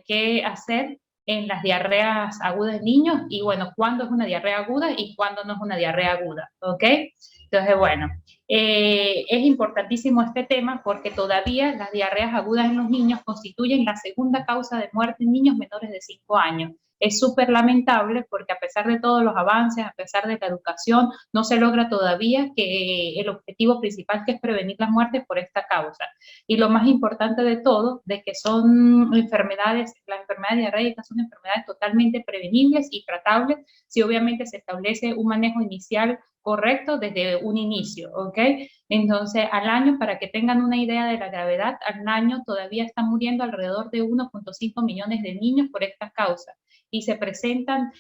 ¿Qué hacer en las diarreas agudas de niños? Y bueno, ¿cuándo es una diarrea aguda y cuándo no es una diarrea aguda? ¿Ok? Entonces, bueno, es importantísimo este tema porque todavía las diarreas agudas en los niños constituyen la segunda causa de muerte en niños menores de 5 años. Es súper lamentable porque a pesar de todos los avances, a pesar de la educación, no se logra todavía que el objetivo principal, que es prevenir las muertes por esta causa. Y lo más importante de todo, de que son enfermedades, las enfermedades diarreicas son enfermedades totalmente prevenibles y tratables si obviamente se establece un manejo inicial correcto desde un inicio, ¿ok? Entonces, al año, para que tengan una idea de la gravedad, al año todavía están muriendo alrededor de 1,5 millones de niños por esta causa y se presentan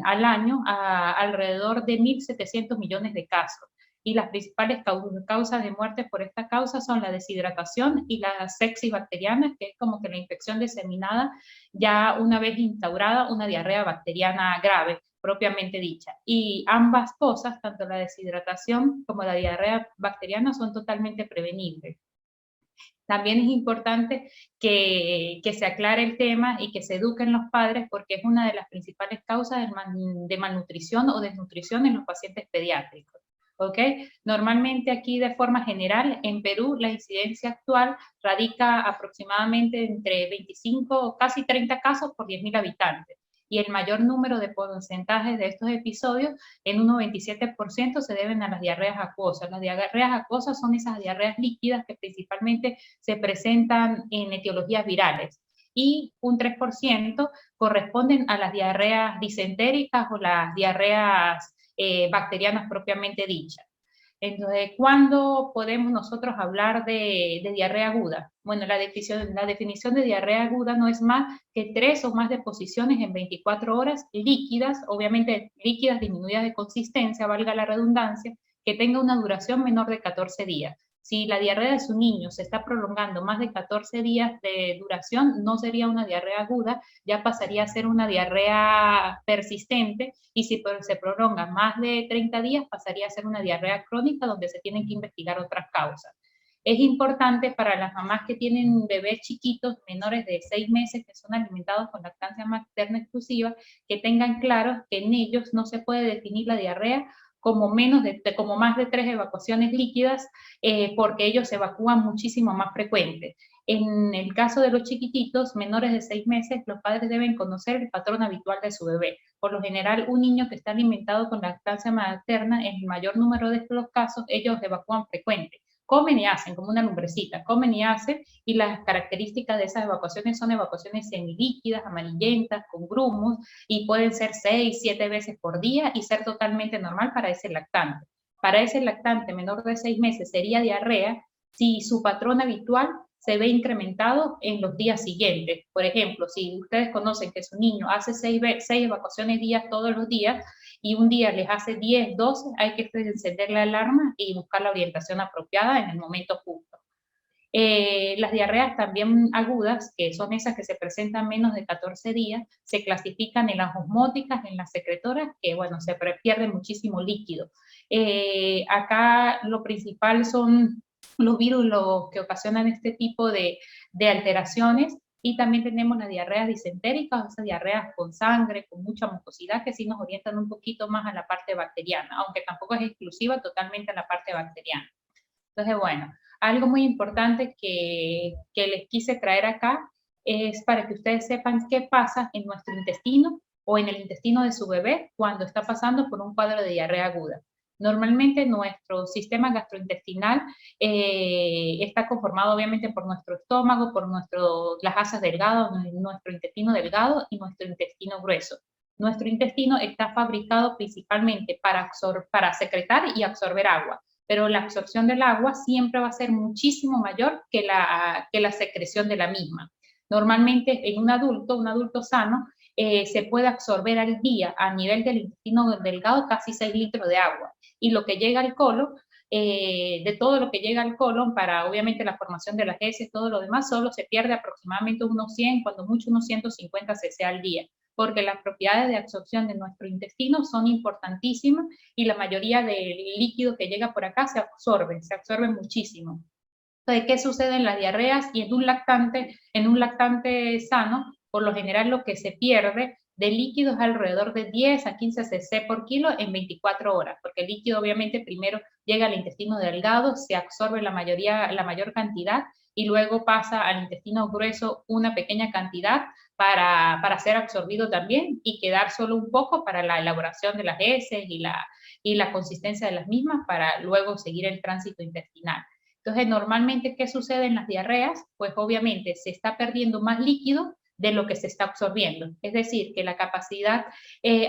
al año a alrededor de 1.700 millones de casos. Y las principales causas de muerte por esta causa son la deshidratación y la sepsis bacteriana, que es como que la infección diseminada ya una vez instaurada una diarrea bacteriana grave, propiamente dicha. Y ambas cosas, tanto la deshidratación como la diarrea bacteriana, son totalmente prevenibles. También es importante que se aclare el tema y que se eduquen los padres porque es una de las principales causas de malnutrición o desnutrición en los pacientes pediátricos. ¿Ok? Normalmente aquí de forma general en Perú la incidencia actual radica aproximadamente entre 25 o casi 30 casos por 10.000 habitantes y el mayor número de porcentajes de estos episodios, en un 97%, se deben a las diarreas acuosas. Las diarreas acuosas son esas diarreas líquidas que principalmente se presentan en etiologías virales y un 3% corresponden a las diarreas disentéricas o las diarreas bacterianas propiamente dichas. Entonces, ¿cuándo podemos nosotros hablar de diarrea aguda? Bueno, la definición de diarrea aguda no es más que 3 o más deposiciones en 24 horas líquidas, obviamente líquidas disminuidas de consistencia, valga la redundancia, que tenga una duración menor de 14 días. Si la diarrea de su niño se está prolongando más de 14 días de duración, no sería una diarrea aguda, ya pasaría a ser una diarrea persistente y si se prolonga más de 30 días pasaría a ser una diarrea crónica donde se tienen que investigar otras causas. Es importante para las mamás que tienen bebés chiquitos menores de 6 meses que son alimentados con lactancia materna exclusiva, que tengan claro que en ellos no se puede definir la diarrea como más de 3 evacuaciones líquidas, porque ellos se evacúan muchísimo más frecuente. En el caso de los chiquititos, menores de 6 meses, los padres deben conocer el patrón habitual de su bebé. Por lo general, un niño que está alimentado con lactancia materna, en el mayor número de estos casos, ellos evacúan frecuente. Comen y hacen, como una lumbrecita, comen y hacen, y las características de esas evacuaciones son evacuaciones semilíquidas, amarillentas, con grumos, y pueden ser 6, 7 veces por día y ser totalmente normal para ese lactante. Para ese lactante menor de 6 meses sería diarrea si su patrón habitual se ve incrementado en los días siguientes. Por ejemplo, si ustedes conocen que su niño hace 6 evacuaciones días todos los días y un día les hace 10, 12, hay que encender la alarma y buscar la orientación apropiada en el momento justo. Las diarreas también agudas, que son esas que se presentan menos de 14 días, se clasifican en las osmóticas, en las secretoras, que bueno, se pierde muchísimo líquido. Acá lo principal son los virus los que ocasionan este tipo de alteraciones, y también tenemos las diarreas disentéricas, esas diarreas con sangre, con mucha mucosidad, que sí nos orientan un poquito más a la parte bacteriana, aunque tampoco es exclusiva totalmente a la parte bacteriana. Entonces, bueno, algo muy importante que les quise traer acá es para que ustedes sepan qué pasa en nuestro intestino o en el intestino de su bebé cuando está pasando por un cuadro de diarrea aguda. Normalmente nuestro sistema gastrointestinal está conformado obviamente por nuestro estómago, por las asas delgadas, nuestro intestino delgado y nuestro intestino grueso. Nuestro intestino está fabricado principalmente para secretar y absorber agua, pero la absorción del agua siempre va a ser muchísimo mayor que la secreción de la misma. Normalmente en un adulto sano, se puede absorber al día a nivel del intestino delgado casi 6 litros de agua, y lo que llega al colon, de todo lo que llega al colon para obviamente la formación de las heces, todo lo demás, solo se pierde aproximadamente unos 100, cuando mucho unos 150 cc al día, porque las propiedades de absorción de nuestro intestino son importantísimas y la mayoría del líquido que llega por acá se absorbe muchísimo. Entonces, ¿qué sucede en las diarreas y en un lactante sano? Por lo general lo que se pierde de líquido es alrededor de 10 a 15 cc por kilo en 24 horas, porque el líquido obviamente primero llega al intestino delgado, se absorbe la mayor cantidad y luego pasa al intestino grueso una pequeña cantidad para ser absorbido también y quedar solo un poco para la elaboración de las heces y la consistencia de las mismas para luego seguir el tránsito intestinal. Entonces, normalmente, ¿qué sucede en las diarreas? Pues obviamente se está perdiendo más líquido de lo que se está absorbiendo. Es decir, que la capacidad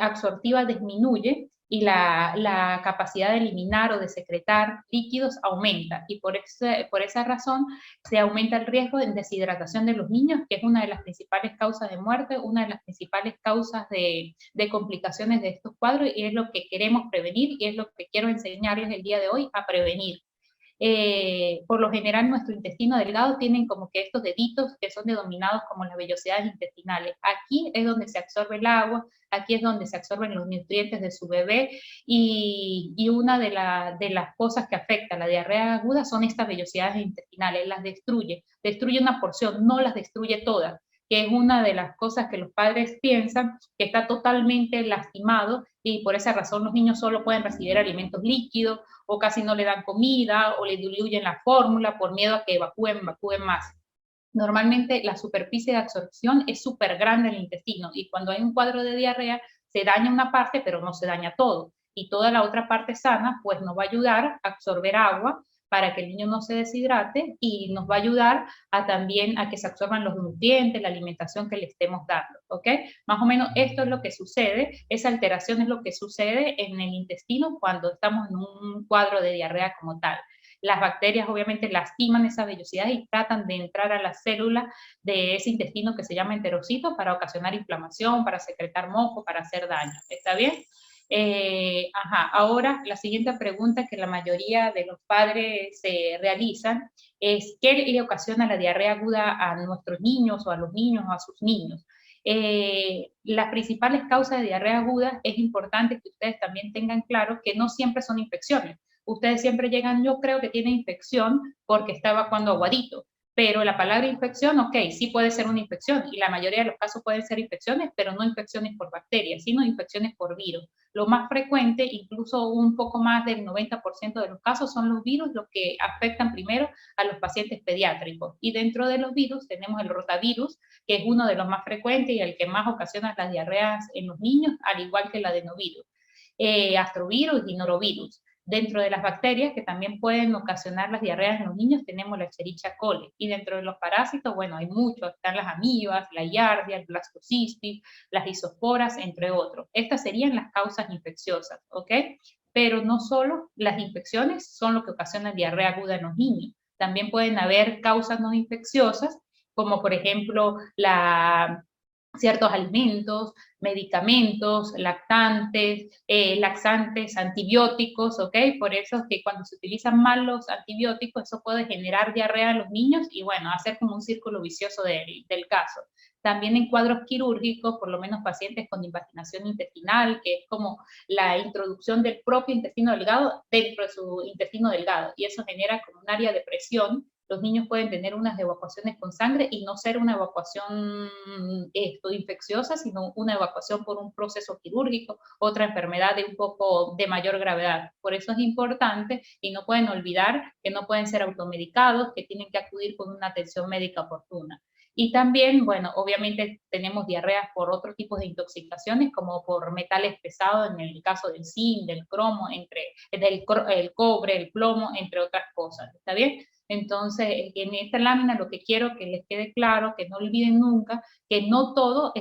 absortiva disminuye y la capacidad de eliminar o de secretar líquidos aumenta. Y por esa razón se aumenta el riesgo de deshidratación de los niños, que es una de las principales causas de muerte, una de las principales causas de complicaciones de estos cuadros, y es lo que queremos prevenir y es lo que quiero enseñarles el día de hoy a prevenir. Por lo general nuestro intestino delgado tienen como que estos deditos que son denominados como las vellosidades intestinales. Aquí es donde se absorbe el agua, aquí es donde se absorben los nutrientes de su bebé y una de las cosas que afecta a la diarrea aguda son estas vellosidades intestinales, las destruye una porción, no las destruye todas, que es una de las cosas que los padres piensan que está totalmente lastimado y por esa razón los niños solo pueden recibir alimentos líquidos o casi no le dan comida o le diluyen la fórmula por miedo a que evacúen más. Normalmente la superficie de absorción es súper grande en el intestino y cuando hay un cuadro de diarrea se daña una parte pero no se daña todo y toda la otra parte sana pues nos va a ayudar a absorber agua para que el niño no se deshidrate y nos va a ayudar a también a que se absorban los nutrientes, la alimentación que le estemos dando, ¿ok? Más o menos esto es lo que sucede, esa alteración es lo que sucede en el intestino cuando estamos en un cuadro de diarrea como tal. Las bacterias obviamente lastiman esa vellosidad y tratan de entrar a las células de ese intestino que se llama enterocito para ocasionar inflamación, para secretar moco, para hacer daño. ¿Está bien? Ahora la siguiente pregunta que la mayoría de los padres se realizan es ¿qué le ocasiona la diarrea aguda a nuestros niños o a los niños o a sus niños? Las principales causas de diarrea aguda es importante que ustedes también tengan claro que no siempre son infecciones. Ustedes siempre llegan, yo creo que tiene infección porque está evacuando aguadito. Pero la palabra infección, ok, sí puede ser una infección y la mayoría de los casos pueden ser infecciones, pero no infecciones por bacterias, sino infecciones por virus. Lo más frecuente, incluso un poco más del 90% de los casos, son los virus los que afectan primero a los pacientes pediátricos. Y dentro de los virus tenemos el rotavirus, que es uno de los más frecuentes y el que más ocasiona las diarreas en los niños, al igual que el adenovirus, astrovirus y norovirus. Dentro de las bacterias que también pueden ocasionar las diarreas en los niños tenemos la Escherichia coli y dentro de los parásitos, bueno, hay muchos, están las amibas, la Giardia, el Blastocystis, las isosporas, entre otros. Estas serían las causas infecciosas, ¿ok? Pero no solo las infecciones son lo que ocasionan diarrea aguda en los niños, también pueden haber causas no infecciosas, como por ejemplo ciertos alimentos, medicamentos, lactantes, laxantes, antibióticos, ¿ok? Por eso es que cuando se utilizan mal los antibióticos, eso puede generar diarrea en los niños y, bueno, hacer como un círculo vicioso del caso. También en cuadros quirúrgicos, por lo menos pacientes con invaginación intestinal, que es como la introducción del propio intestino delgado dentro de su intestino delgado, y eso genera como un área de presión. Los niños pueden tener unas evacuaciones con sangre y no ser una evacuación infecciosa, sino una evacuación por un proceso quirúrgico, otra enfermedad de un poco de mayor gravedad. Por eso es importante y no pueden olvidar que no pueden ser automedicados, que tienen que acudir con una atención médica oportuna. Y también, bueno, obviamente tenemos diarreas por otros tipos de intoxicaciones, como por metales pesados, en el caso del zinc, del cromo, el cobre, el plomo, entre otras cosas. ¿Está bien? Entonces, en esta lámina lo que quiero que les quede claro, que no olviden nunca, que no toda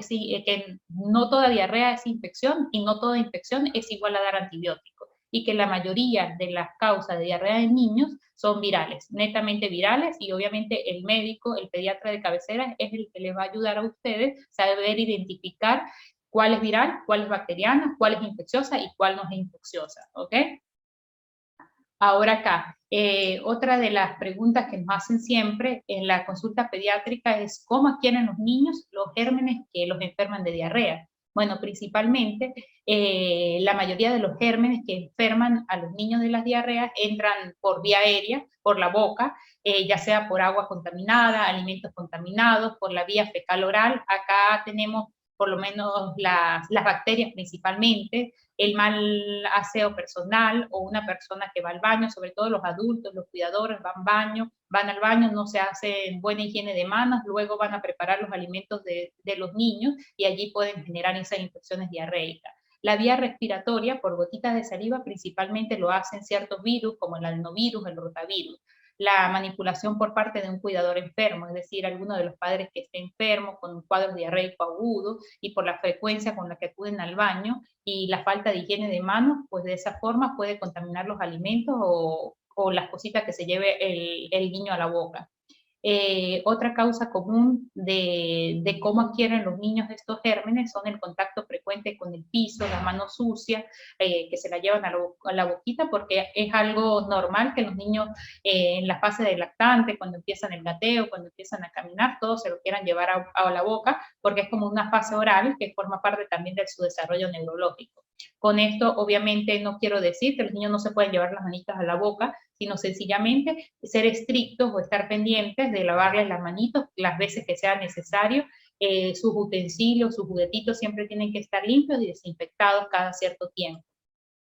diarrea es infección y no toda infección es igual a dar antibióticos y que la mayoría de las causas de diarrea en niños son virales, netamente virales, y obviamente el médico, el pediatra de cabecera es el que les va a ayudar a ustedes a saber identificar cuál es viral, cuál es bacteriana, cuál es infecciosa y cuál no es infecciosa, ¿ok? Ahora acá, otra de las preguntas que nos hacen siempre en la consulta pediátrica es ¿cómo adquieren los niños los gérmenes que los enferman de diarrea? Bueno, principalmente la mayoría de los gérmenes que enferman a los niños de las diarreas entran por vía aérea, por la boca, ya sea por agua contaminada, alimentos contaminados, por la vía fecal oral. Acá tenemos por lo menos las bacterias principalmente, el mal aseo personal o una persona que va al baño, sobre todo los adultos, los cuidadores van al baño, no se hacen buena higiene de manos, luego van a preparar los alimentos de los niños y allí pueden generar esas infecciones diarreicas. La vía respiratoria, por gotitas de saliva, principalmente lo hacen ciertos virus, como el adenovirus, el rotavirus. La manipulación por parte de un cuidador enfermo, es decir, alguno de los padres que esté enfermo con un cuadro diarreico agudo y por la frecuencia con la que acuden al baño y la falta de higiene de manos, pues de esa forma puede contaminar los alimentos o las cositas que se lleve el niño a la boca. Otra causa común de cómo adquieren los niños estos gérmenes son el contacto frecuente con el piso, las manos sucias, que se la llevan a la boquita, porque es algo normal que los niños en la fase de lactante, cuando empiezan el gateo, cuando empiezan a caminar, todos se lo quieran llevar a la boca, porque es como una fase oral que forma parte también de su desarrollo neurológico. Con esto, obviamente, no quiero decir que los niños no se pueden llevar las manitas a la boca, sino sencillamente ser estrictos o estar pendientes de lavarles las manitos las veces que sea necesario. Sus utensilios, sus juguetitos siempre tienen que estar limpios y desinfectados cada cierto tiempo.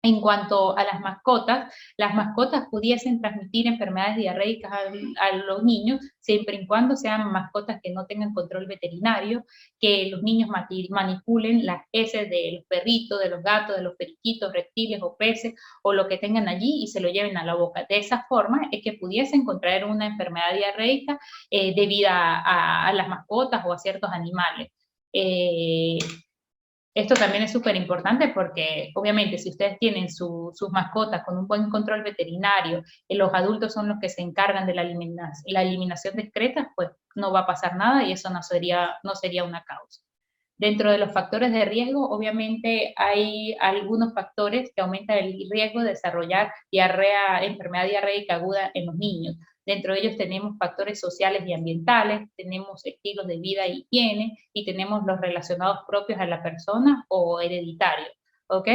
En cuanto a las mascotas pudiesen transmitir enfermedades diarreicas a los niños, siempre y cuando sean mascotas que no tengan control veterinario, que los niños manipulen las heces de los perritos, de los gatos, de los periquitos, reptiles o peces, o lo que tengan allí y se lo lleven a la boca. De esa forma es que pudiesen contraer una enfermedad diarreica debido a las mascotas o a ciertos animales. Esto también es súper importante porque, obviamente, si ustedes tienen sus mascotas con un buen control veterinario, los adultos son los que se encargan de la eliminación de excretas, pues no va a pasar nada y eso no sería una causa. Dentro de los factores de riesgo, obviamente hay algunos factores que aumentan el riesgo de desarrollar enfermedad diarreica aguda en los niños. Dentro de ellos tenemos factores sociales y ambientales, tenemos estilos de vida e higiene y tenemos los relacionados propios a la persona o hereditarios, ¿ok?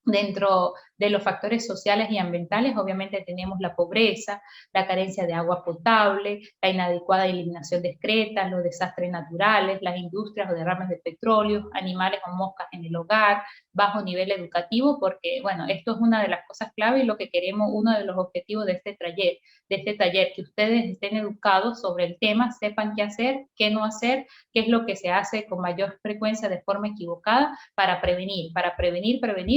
Dentro de los factores sociales y ambientales, obviamente tenemos la pobreza, la carencia de agua potable, la inadecuada eliminación de excretas, los desastres naturales, las industrias o derrames de petróleo, animales o moscas en el hogar, bajo nivel educativo, porque, bueno, esto es una de las cosas clave y lo que queremos, uno de los objetivos de este taller, que ustedes estén educados sobre el tema, sepan qué hacer, qué no hacer, qué es lo que se hace con mayor frecuencia de forma equivocada para prevenir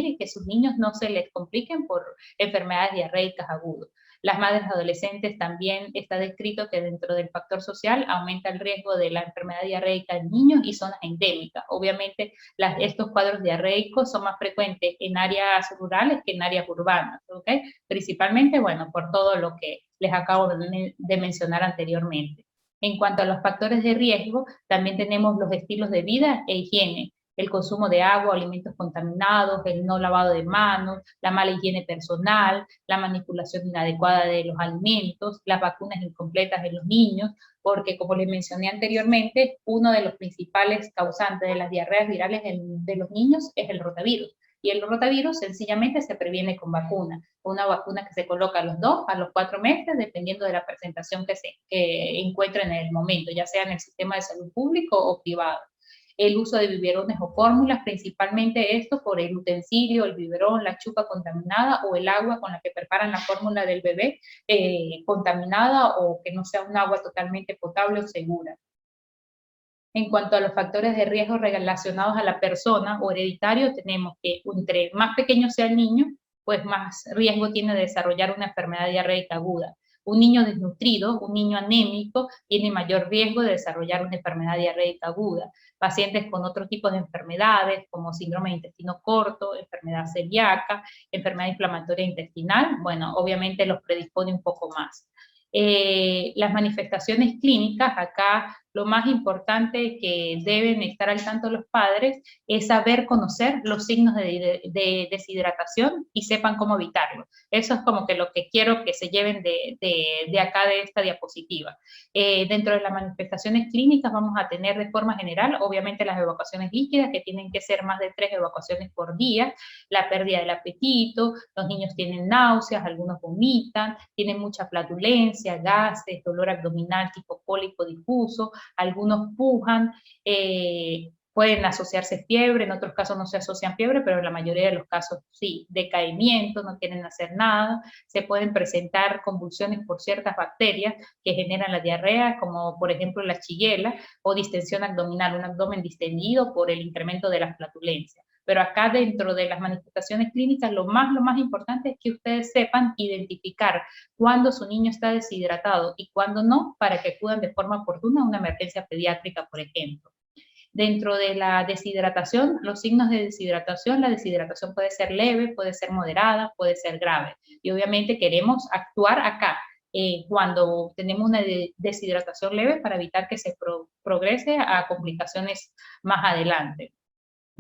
y que sus niños no se les compliquen por enfermedades diarreicas agudas. Las madres adolescentes también está descrito que dentro del factor social aumenta el riesgo de la enfermedad diarreica en niños y zonas endémicas. Obviamente estos cuadros diarreicos son más frecuentes en áreas rurales que en áreas urbanas, ¿ok? Principalmente, bueno, por todo lo que les acabo de mencionar anteriormente. En cuanto a los factores de riesgo, también tenemos los estilos de vida e higiene, el consumo de agua, alimentos contaminados, el no lavado de manos, la mala higiene personal, la manipulación inadecuada de los alimentos, las vacunas incompletas de los niños, porque como les mencioné anteriormente, uno de los principales causantes de las diarreas virales de los niños es el rotavirus. Y el rotavirus sencillamente se previene con vacuna, una vacuna que se coloca a los 2 a los 4 meses, dependiendo de la presentación que encuentren en el momento, ya sea en el sistema de salud público o privado. El uso de biberones o fórmulas, principalmente esto por el utensilio, el biberón, la chupa contaminada o el agua con la que preparan la fórmula del bebé contaminada o que no sea un agua totalmente potable o segura. En cuanto a los factores de riesgo relacionados a la persona o hereditario, tenemos que entre más pequeño sea el niño, pues más riesgo tiene de desarrollar una enfermedad diarreica aguda. Un niño desnutrido, un niño anémico, tiene mayor riesgo de desarrollar una enfermedad diarreica aguda. Pacientes con otro tipo de enfermedades, como síndrome de intestino corto, enfermedad celíaca, enfermedad inflamatoria intestinal, bueno, obviamente los predispone un poco más. Las manifestaciones clínicas, acá lo más importante que deben estar al tanto los padres es saber conocer los signos de deshidratación y sepan cómo evitarlo. Eso es como que lo que quiero que se lleven de acá, de esta diapositiva. Dentro de las manifestaciones clínicas vamos a tener de forma general, obviamente las evacuaciones líquidas, que tienen que ser más de 3 evacuaciones por día, la pérdida del apetito, los niños tienen náuseas, algunos vomitan, tienen mucha flatulencia, gases, dolor abdominal tipo cólico difuso, algunos pujan, pueden asociarse fiebre, en otros casos no se asocian fiebre, pero en la mayoría de los casos sí, decaimiento, no quieren hacer nada, se pueden presentar convulsiones por ciertas bacterias que generan la diarrea, como por ejemplo la shigella o distensión abdominal, un abdomen distendido por el incremento de la flatulencia. Pero acá dentro de las manifestaciones clínicas lo más importante es que ustedes sepan identificar cuándo su niño está deshidratado y cuándo no, para que acudan de forma oportuna a una emergencia pediátrica, por ejemplo. Dentro de la deshidratación, los signos de deshidratación, la deshidratación puede ser leve, puede ser moderada, puede ser grave. Y obviamente queremos actuar acá, cuando tenemos una deshidratación leve para evitar que se progrese a complicaciones más adelante.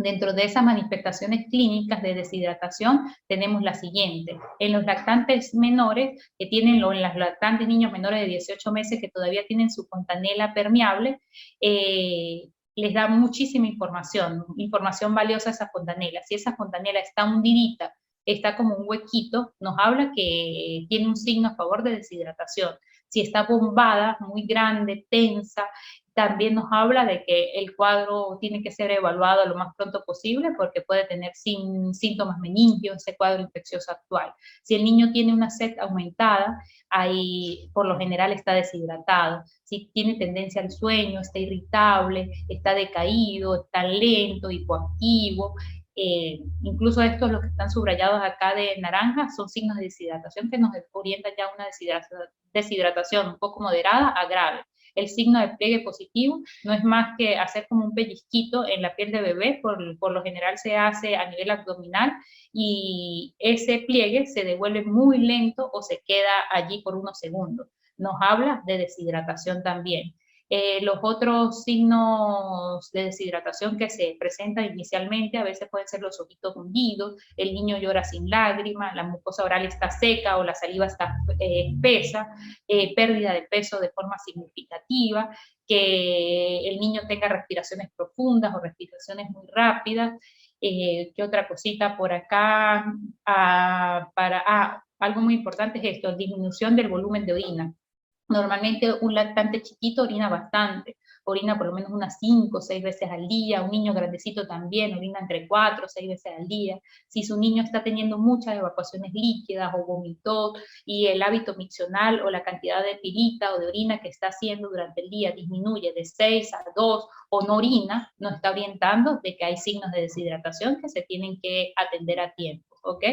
Dentro de esas manifestaciones clínicas de deshidratación tenemos la siguiente. En los lactantes menores, que tienen, en las lactantes niños menores de 18 meses que todavía tienen su fontanela permeable, les da muchísima información valiosa a esa fontanela. Si esa fontanela está hundidita, está como un huequito, nos habla que tiene un signo a favor de deshidratación. Si está bombada, muy grande, tensa, también nos habla de que el cuadro tiene que ser evaluado lo más pronto posible porque puede tener síntomas meningios, ese cuadro infeccioso actual. Si el niño tiene una sed aumentada, ahí por lo general está deshidratado. Si tiene tendencia al sueño, está irritable, está decaído, está lento, hipoactivo, incluso estos, los que están subrayados acá de naranja, son signos de deshidratación que nos orientan ya a una deshidratación un poco moderada a grave. El signo de pliegue positivo no es más que hacer como un pellizquito en la piel de bebé, por lo general se hace a nivel abdominal y ese pliegue se devuelve muy lento o se queda allí por unos segundos. Nos habla de deshidratación también. Los otros signos de deshidratación que se presentan inicialmente a veces pueden ser los ojitos hundidos, el niño llora sin lágrimas, la mucosa oral está seca o la saliva está espesa, pérdida de peso de forma significativa, que el niño tenga respiraciones profundas o respiraciones muy rápidas. ¿Qué otra cosita por acá? Algo muy importante es esto, disminución del volumen de orina. Normalmente un lactante chiquito orina bastante, orina por lo menos unas 5 o 6 veces al día, un niño grandecito también orina entre 4 o 6 veces al día. Si su niño está teniendo muchas evacuaciones líquidas o vomitó y el hábito miccional o la cantidad de pilita o de orina que está haciendo durante el día disminuye de 6 a 2 o no orina, nos está orientando de que hay signos de deshidratación que se tienen que atender a tiempo, ¿ok?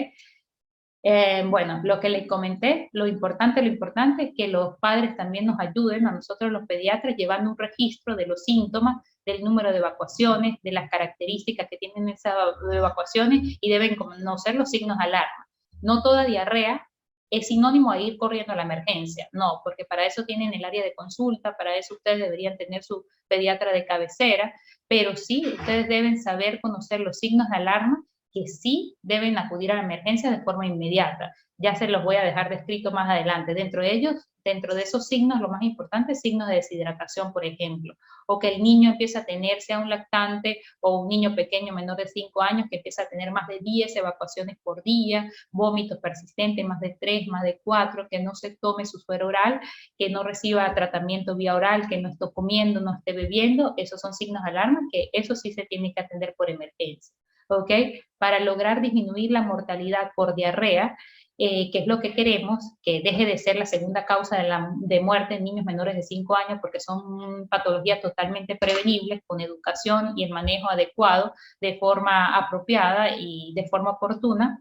Bueno, lo que les comenté, lo importante es que los padres también nos ayuden a nosotros los pediatras llevando un registro de los síntomas, del número de evacuaciones, de las características que tienen esas evacuaciones y deben conocer los signos de alarma. No toda diarrea es sinónimo a ir corriendo a la emergencia, no, porque para eso tienen el área de consulta, para eso ustedes deberían tener su pediatra de cabecera, pero sí ustedes deben saber conocer los signos de alarma que sí deben acudir a la emergencia de forma inmediata. Ya se los voy a dejar descrito más adelante. Dentro de esos signos, lo más importante es signos de deshidratación, por ejemplo, o que el niño empieza a tener, sea un lactante o un niño pequeño menor de 5 años, que empieza a tener más de 10 evacuaciones por día, vómitos persistentes, más de 3, más de 4, que no se tome su suero oral, que no reciba tratamiento vía oral, que no esté comiendo, no esté bebiendo, esos son signos de alarma, que eso sí se tiene que atender por emergencia. ¿Ok? Para lograr disminuir la mortalidad por diarrea, que es lo que queremos, que deje de ser la segunda causa de muerte en niños menores de 5 años, porque son patologías totalmente prevenibles con educación y el manejo adecuado de forma apropiada y de forma oportuna.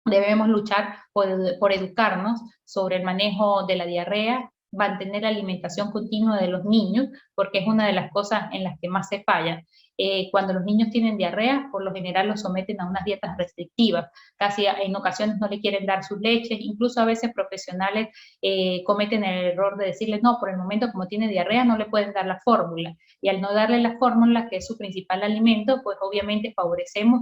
Debemos luchar por educarnos sobre el manejo de la diarrea, mantener la alimentación continua de los niños, porque es una de las cosas en las que más se falla. cuando los niños tienen diarrea, por lo general los someten a unas dietas restrictivas, casi en ocasiones no le quieren dar sus leches, incluso a veces profesionales cometen el error de decirles, no, por el momento como tiene diarrea no le pueden dar la fórmula, y al no darle la fórmula, que es su principal alimento, pues obviamente favorecemos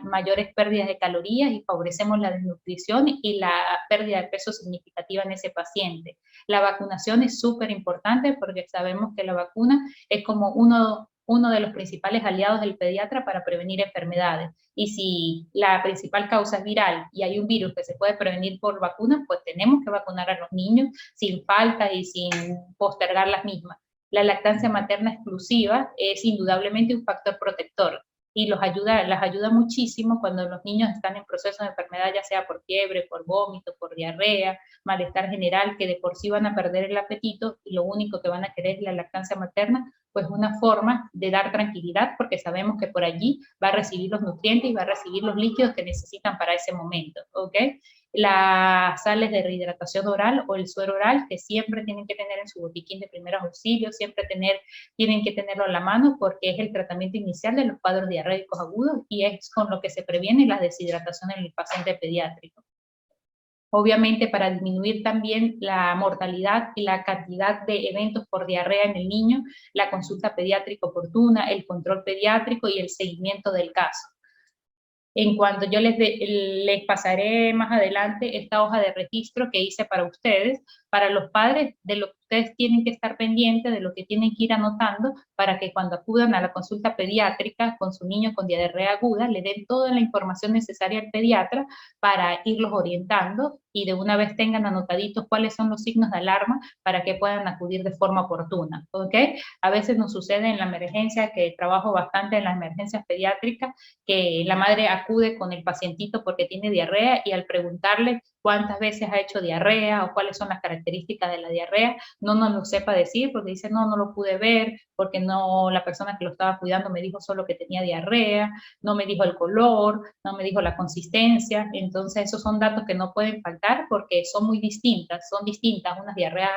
mayores pérdidas de calorías y favorecemos la desnutrición y la pérdida de peso significativa en ese paciente. La vacunación es súper importante porque sabemos que la vacuna es como uno de los principales aliados del pediatra para prevenir enfermedades. Y si la principal causa es viral y hay un virus que se puede prevenir por vacunas, pues tenemos que vacunar a los niños sin falta y sin postergar las mismas. La lactancia materna exclusiva es indudablemente un factor protector y las ayuda muchísimo cuando los niños están en proceso de enfermedad, ya sea por fiebre, por vómito, por diarrea, malestar general, que de por sí van a perder el apetito y lo único que van a querer es la lactancia materna, pues una forma de dar tranquilidad porque sabemos que por allí va a recibir los nutrientes y va a recibir los líquidos que necesitan para ese momento, ¿ok? Las sales de rehidratación oral o el suero oral que siempre tienen que tener en su botiquín de primeros auxilios, tienen que tenerlo a la mano porque es el tratamiento inicial de los cuadros diarreicos agudos y es con lo que se previene la deshidratación en el paciente pediátrico. Obviamente para disminuir también la mortalidad y la cantidad de eventos por diarrea en el niño, la consulta pediátrica oportuna, el control pediátrico y el seguimiento del caso. En cuanto yo les pasaré más adelante esta hoja de registro que hice para ustedes, para los padres, de lo que ustedes tienen que estar pendientes, de lo que tienen que ir anotando, para que cuando acudan a la consulta pediátrica con su niño con diarrea aguda, le den toda la información necesaria al pediatra para irlos orientando y de una vez tengan anotaditos cuáles son los signos de alarma para que puedan acudir de forma oportuna, ¿ok? A veces nos sucede en la emergencia, que trabajo bastante en las emergencias pediátricas, que la madre acude con el pacientito porque tiene diarrea y al preguntarle cuántas veces ha hecho diarrea o cuáles son las características de la diarrea, no nos lo sepa decir porque dice, no lo pude ver, porque no, la persona que lo estaba cuidando me dijo solo que tenía diarrea, no me dijo el color, no me dijo la consistencia, entonces esos son datos que no pueden faltar porque son muy distintas, unas diarreas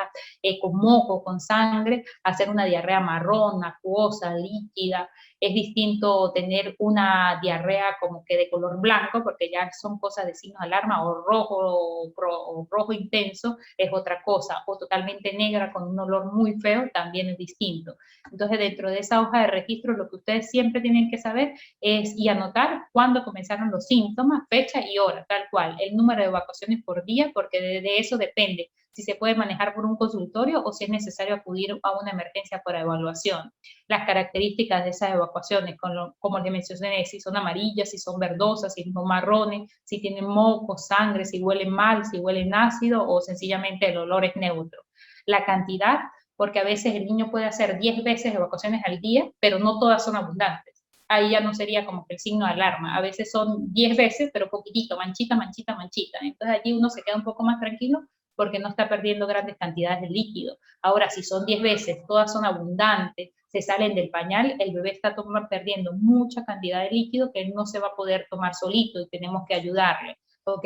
con moco, con sangre, hacer una diarrea marrón, acuosa, líquida. Es distinto tener una diarrea como que de color blanco, porque ya son cosas de signos de alarma, o rojo intenso es otra cosa, o totalmente negra con un olor muy feo también es distinto. Entonces, dentro de esa hoja de registro, lo que ustedes siempre tienen que saber es y anotar cuándo comenzaron los síntomas, fecha y hora, tal cual, el número de evacuaciones por día, porque de eso depende si se puede manejar por un consultorio o si es necesario acudir a una emergencia para evaluación. Las características de esas evacuaciones, como les mencioné, si son amarillas, si son verdosas, si son marrones, si tienen moco, sangre, si huelen mal, si huelen ácido o sencillamente el olor es neutro. La cantidad, porque a veces el niño puede hacer 10 veces evacuaciones al día, pero no todas son abundantes. Ahí ya no sería como que el signo de alarma. A veces son 10 veces, pero poquitito, manchita, manchita, manchita. Entonces allí uno se queda un poco más tranquilo porque no está perdiendo grandes cantidades de líquido. Ahora, si son 10 veces, todas son abundantes, se salen del pañal, el bebé está perdiendo mucha cantidad de líquido que él no se va a poder tomar solito y tenemos que ayudarle, ¿ok?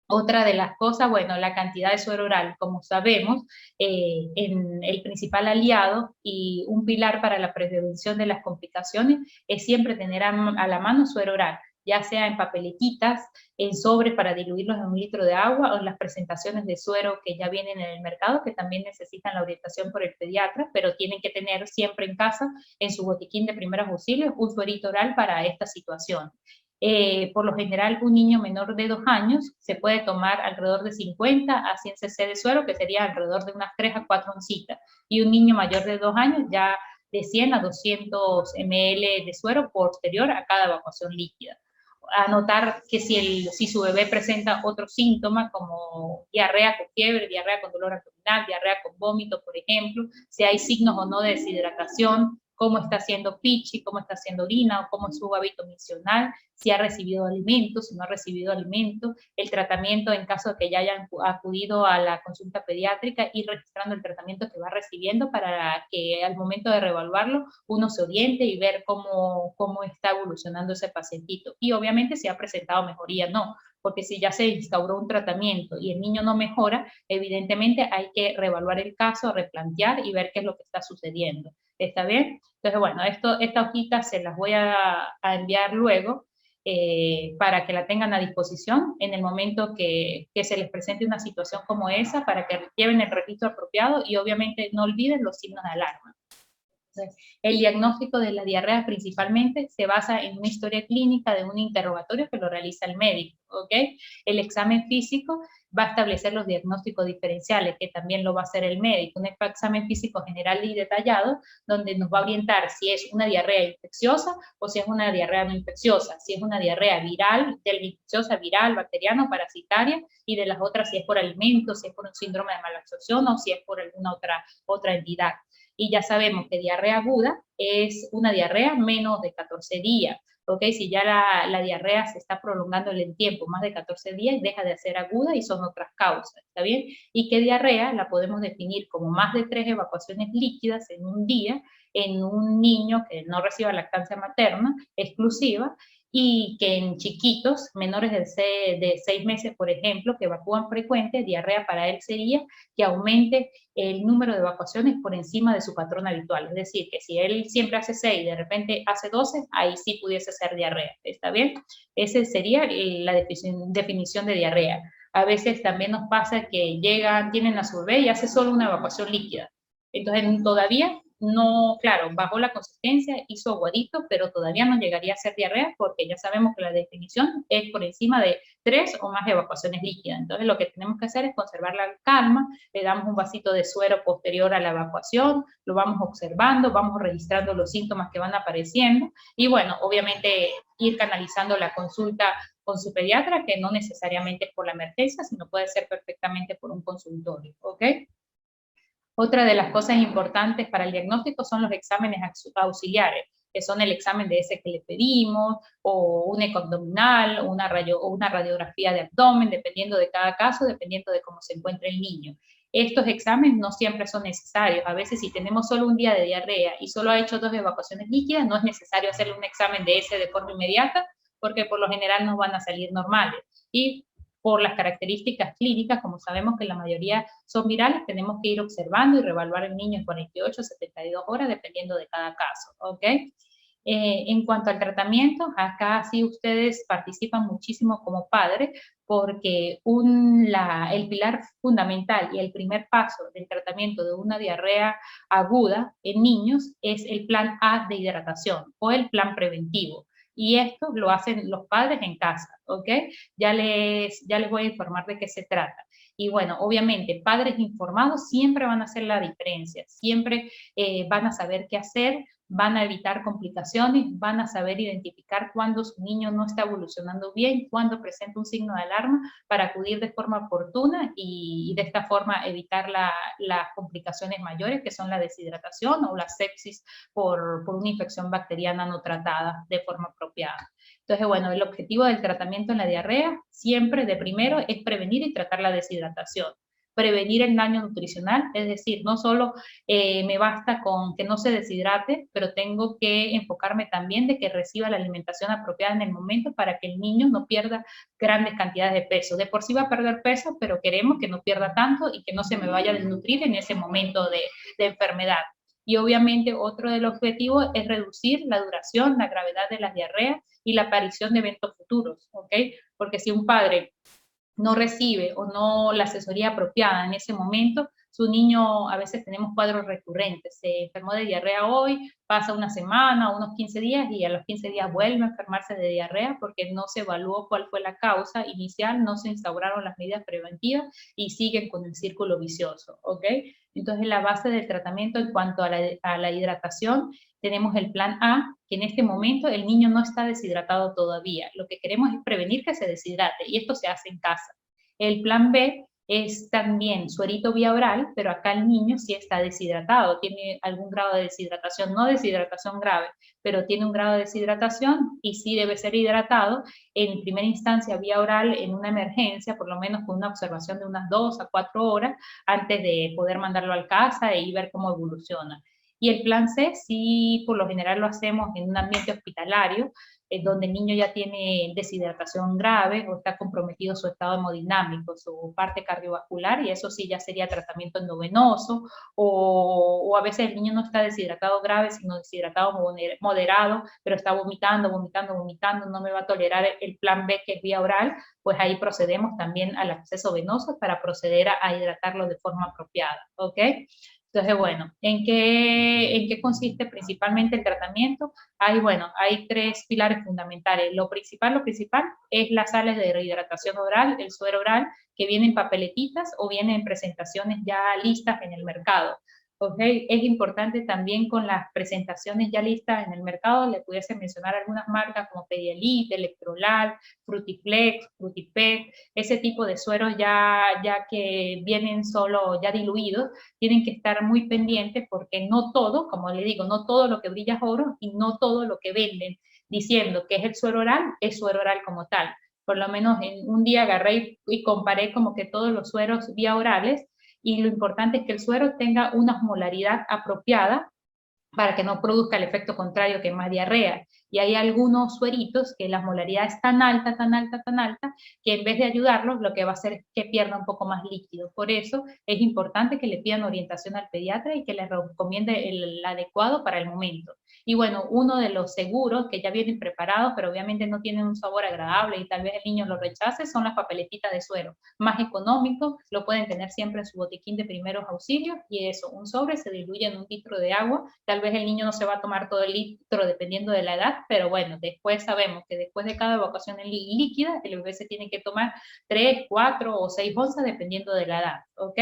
Otra de las cosas, bueno, la cantidad de suero oral, como sabemos, el principal aliado y un pilar para la prevención de las complicaciones es siempre tener a la mano suero oral, ya sea en papeletitas, en sobres para diluirlos en 1 litro de agua o en las presentaciones de suero que ya vienen en el mercado, que también necesitan la orientación por el pediatra, pero tienen que tener siempre en casa, en su botiquín de primeros auxilios, un suerito oral para esta situación. Por lo general, un niño menor de 2 años se puede tomar alrededor de 50 a 100 cc de suero, que sería alrededor de unas 3 a 4 oncitas, y un niño mayor de 2 años ya de 100 a 200 ml de suero posterior a cada evacuación líquida. Anotar que si su bebé presenta otros síntomas como diarrea con fiebre, diarrea con dolor abdominal, diarrea con vómito, por ejemplo, si hay signos o no de deshidratación, cómo está haciendo pichi, cómo está haciendo orina, o cómo es su hábito misional, si ha recibido alimentos, si no ha recibido alimentos, el tratamiento en caso de que ya hayan acudido a la consulta pediátrica, ir registrando el tratamiento que va recibiendo para que al momento de reevaluarlo uno se oriente y ver cómo está evolucionando ese pacientito. Y obviamente si ha presentado mejoría, no, porque si ya se instauró un tratamiento y el niño no mejora, evidentemente hay que reevaluar el caso, replantear y ver qué es lo que está sucediendo. ¿Está bien? Entonces, bueno, esta hojita se las voy a enviar luego para que la tengan a disposición en el momento que se les presente una situación como esa, para que lleven el registro apropiado y obviamente no olviden los signos de alarma. El diagnóstico de la diarrea principalmente se basa en una historia clínica de un interrogatorio que lo realiza el médico, ¿ok? El examen físico va a establecer los diagnósticos diferenciales, que también lo va a hacer el médico, un examen físico general y detallado, donde nos va a orientar si es una diarrea infecciosa o si es una diarrea no infecciosa, si es una diarrea viral, del infecciosa, viral, bacteriana o parasitaria, y de las otras si es por alimentos, si es por un síndrome de malabsorción o si es por alguna otra entidad. Y ya sabemos que diarrea aguda es una diarrea menos de 14 días, ¿ok? Si ya la diarrea se está prolongando en el tiempo, más de 14 días, deja de ser aguda y son otras causas, ¿está bien? Y que diarrea la podemos definir como más de 3 evacuaciones líquidas en un día en un niño que no reciba lactancia materna exclusiva, y que en chiquitos menores de 6 meses, por ejemplo, que evacúan frecuente, diarrea para él sería que aumente el número de evacuaciones por encima de su patrón habitual. Es decir, que si él siempre hace 6, de repente hace 12, ahí sí pudiese ser diarrea. ¿Está bien? Esa sería la definición de diarrea. A veces también nos pasa que llegan, tienen la bebé y hace solo una evacuación líquida. Entonces todavía no, claro, bajó la consistencia, hizo aguadito, pero todavía no llegaría a ser diarrea porque ya sabemos que la definición es por encima de 3 o más evacuaciones líquidas. Entonces lo que tenemos que hacer es conservar la calma, le damos un vasito de suero posterior a la evacuación, lo vamos observando, vamos registrando los síntomas que van apareciendo y bueno, obviamente ir canalizando la consulta con su pediatra, que no necesariamente es por la emergencia, sino puede ser perfectamente por un consultorio, ¿ok? Otra de las cosas importantes para el diagnóstico son los exámenes auxiliares, que son el examen de ese que le pedimos, o un eco abdominal, o una radiografía de abdomen, dependiendo de cada caso, dependiendo de cómo se encuentre el niño. Estos exámenes no siempre son necesarios. A veces, si tenemos solo un día de diarrea y solo ha hecho 2 evacuaciones líquidas, no es necesario hacerle un examen de ese de forma inmediata, porque por lo general nos van a salir normales. Y por las características clínicas, como sabemos que la mayoría son virales, tenemos que ir observando y reevaluar el niño en 48 72 horas, dependiendo de cada caso, ¿ok? En cuanto al tratamiento, acá sí ustedes participan muchísimo como padres, porque el pilar fundamental y el primer paso del tratamiento de una diarrea aguda en niños es el plan A de hidratación o el plan preventivo. Y esto lo hacen los padres en casa, ¿ok? Ya les voy a informar de qué se trata. Y bueno, obviamente, padres informados siempre van a hacer la diferencia, siempre van a saber qué hacer, van a evitar complicaciones, van a saber identificar cuando su niño no está evolucionando bien, cuando presenta un signo de alarma, para acudir de forma oportuna y de esta forma evitar las complicaciones mayores, que son la deshidratación o la sepsis por una infección bacteriana no tratada de forma apropiada. Entonces, bueno, el objetivo del tratamiento en la diarrea siempre de primero es prevenir y tratar la deshidratación. Prevenir el daño nutricional, es decir, no solo me basta con que no se deshidrate, pero tengo que enfocarme también de que reciba la alimentación apropiada en el momento para que el niño no pierda grandes cantidades de peso. De por sí va a perder peso, pero queremos que no pierda tanto y que no se me vaya a desnutrir en ese momento de enfermedad. Y obviamente otro de los objetivos es reducir la duración, la gravedad de las diarreas y la aparición de eventos futuros, ¿ok? Porque si un padre no recibe o no la asesoría apropiada en ese momento, su niño, a veces tenemos cuadros recurrentes, se enfermó de diarrea hoy, pasa una semana, unos 15 días y a los 15 días vuelve a enfermarse de diarrea porque no se evaluó cuál fue la causa inicial, no se instauraron las medidas preventivas y siguen con el círculo vicioso, ¿ok? Entonces la base del tratamiento en cuanto a la hidratación, tenemos el plan A, que en este momento el niño no está deshidratado todavía. Lo que queremos es prevenir que se deshidrate y esto se hace en casa. El plan B es también suerito vía oral, pero acá el niño sí está deshidratado, tiene algún grado de deshidratación, no deshidratación grave, pero tiene un grado de deshidratación y sí debe ser hidratado en primera instancia vía oral en una emergencia, por lo menos con una observación de unas 2 a 4 horas antes de poder mandarlo a casa y ver cómo evoluciona. Y el plan C, sí, por lo general lo hacemos en un ambiente hospitalario, donde el niño ya tiene deshidratación grave o está comprometido su estado hemodinámico, su parte cardiovascular, y eso sí ya sería tratamiento endovenoso, o a veces el niño no está deshidratado grave, sino deshidratado moderado, pero está vomitando, vomitando, vomitando, no me va a tolerar el plan B, que es vía oral, pues ahí procedemos también al acceso venoso para proceder a hidratarlo de forma apropiada, ¿ok? Entonces, bueno, ¿en qué consiste principalmente el tratamiento? Hay tres pilares fundamentales. Lo principal es las sales de rehidratación oral, el suero oral, que vienen en papeletitas o vienen en presentaciones ya listas en el mercado. Okay. Es importante también con las presentaciones ya listas en el mercado, le pudiese mencionar algunas marcas como Pedialit, Electrolat, Frutiflex, Frutipet, ese tipo de sueros ya que vienen solo ya diluidos, tienen que estar muy pendientes porque no todo, como le digo, no todo lo que brilla es oro y no todo lo que venden diciendo que es el suero oral, es suero oral como tal. Por lo menos en un día agarré y comparé como que todos los sueros vía orales, y lo importante es que el suero tenga una osmolaridad apropiada para que no produzca el efecto contrario, que es más diarrea. Y hay algunos sueritos que la osmolaridad es tan alta, tan alta, tan alta, que en vez de ayudarlos, lo que va a hacer es que pierda un poco más líquido. Por eso es importante que le pidan orientación al pediatra y que le recomiende el adecuado para el momento. Y bueno, uno de los seguros que ya vienen preparados, pero obviamente no tienen un sabor agradable y tal vez el niño lo rechace, son las papeletitas de suero. Más económico, lo pueden tener siempre en su botiquín de primeros auxilios, y eso, un sobre se diluye en 1 litro de agua. Tal vez el niño no se va a tomar todo el litro dependiendo de la edad, pero bueno, después sabemos que después de cada evacuación líquida, el bebé se tiene que tomar 3, 4 o 6 onzas dependiendo de la edad, ¿ok?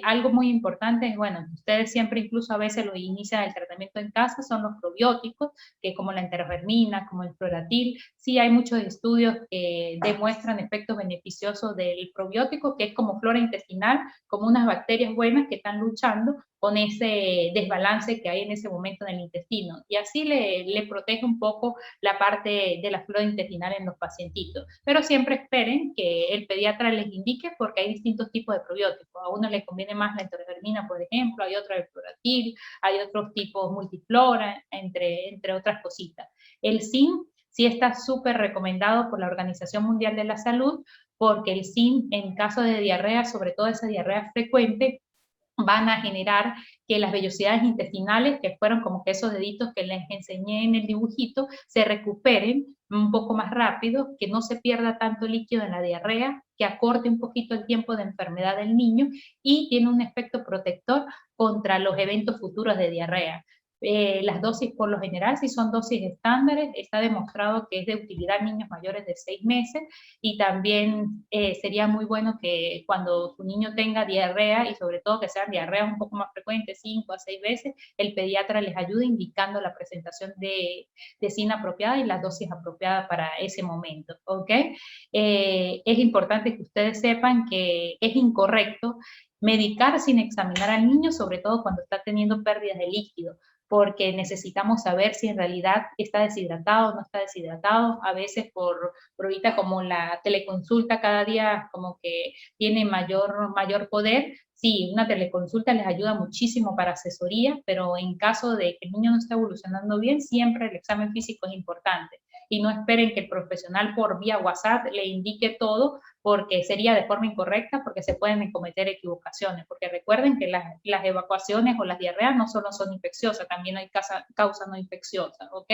Algo muy importante es, bueno, ustedes siempre incluso a veces lo inician el tratamiento en casa, son los probióticos, que como la enterogermina, como el floratil. Sí hay muchos estudios que demuestran efectos beneficiosos del probiótico, que es como flora intestinal, como unas bacterias buenas que están luchando con ese desbalance que hay en ese momento en el intestino, y así le protege un poco la parte de la flora intestinal en los pacientitos. Pero siempre esperen que el pediatra les indique, porque hay distintos tipos de probióticos. A uno le conviene más la enterogermina, por ejemplo, hay otro el floratil, hay otros tipos multiflora, entre otras cositas. El zinc sí está súper recomendado por la Organización Mundial de la Salud, porque el zinc en caso de diarrea, sobre todo esa diarrea frecuente, van a generar que las vellosidades intestinales, que fueron como que esos deditos que les enseñé en el dibujito, se recuperen un poco más rápido, que no se pierda tanto líquido en la diarrea, que acorte un poquito el tiempo de enfermedad del niño, y tiene un efecto protector contra los eventos futuros de diarrea. Las dosis por lo general, si son dosis estándares, está demostrado que es de utilidad en niños mayores de 6 meses, y también sería muy bueno que cuando su niño tenga diarrea, y sobre todo que sean diarreas un poco más frecuentes, 5 a 6 veces, el pediatra les ayude indicando la presentación de SIN apropiada y las dosis apropiadas para ese momento, ¿ok? Es importante que ustedes sepan que es incorrecto medicar sin examinar al niño, sobre todo cuando está teniendo pérdidas de líquido, porque necesitamos saber si en realidad está deshidratado o no está deshidratado. A veces por ahorita como la teleconsulta cada día como que tiene mayor poder, sí, una teleconsulta les ayuda muchísimo para asesoría, pero en caso de que el niño no esté evolucionando bien, siempre el examen físico es importante. Y no esperen que el profesional por vía WhatsApp le indique todo, porque sería de forma incorrecta, porque se pueden cometer equivocaciones, porque recuerden que las evacuaciones o las diarreas no solo son infecciosas, también hay causas no infecciosas, ¿ok?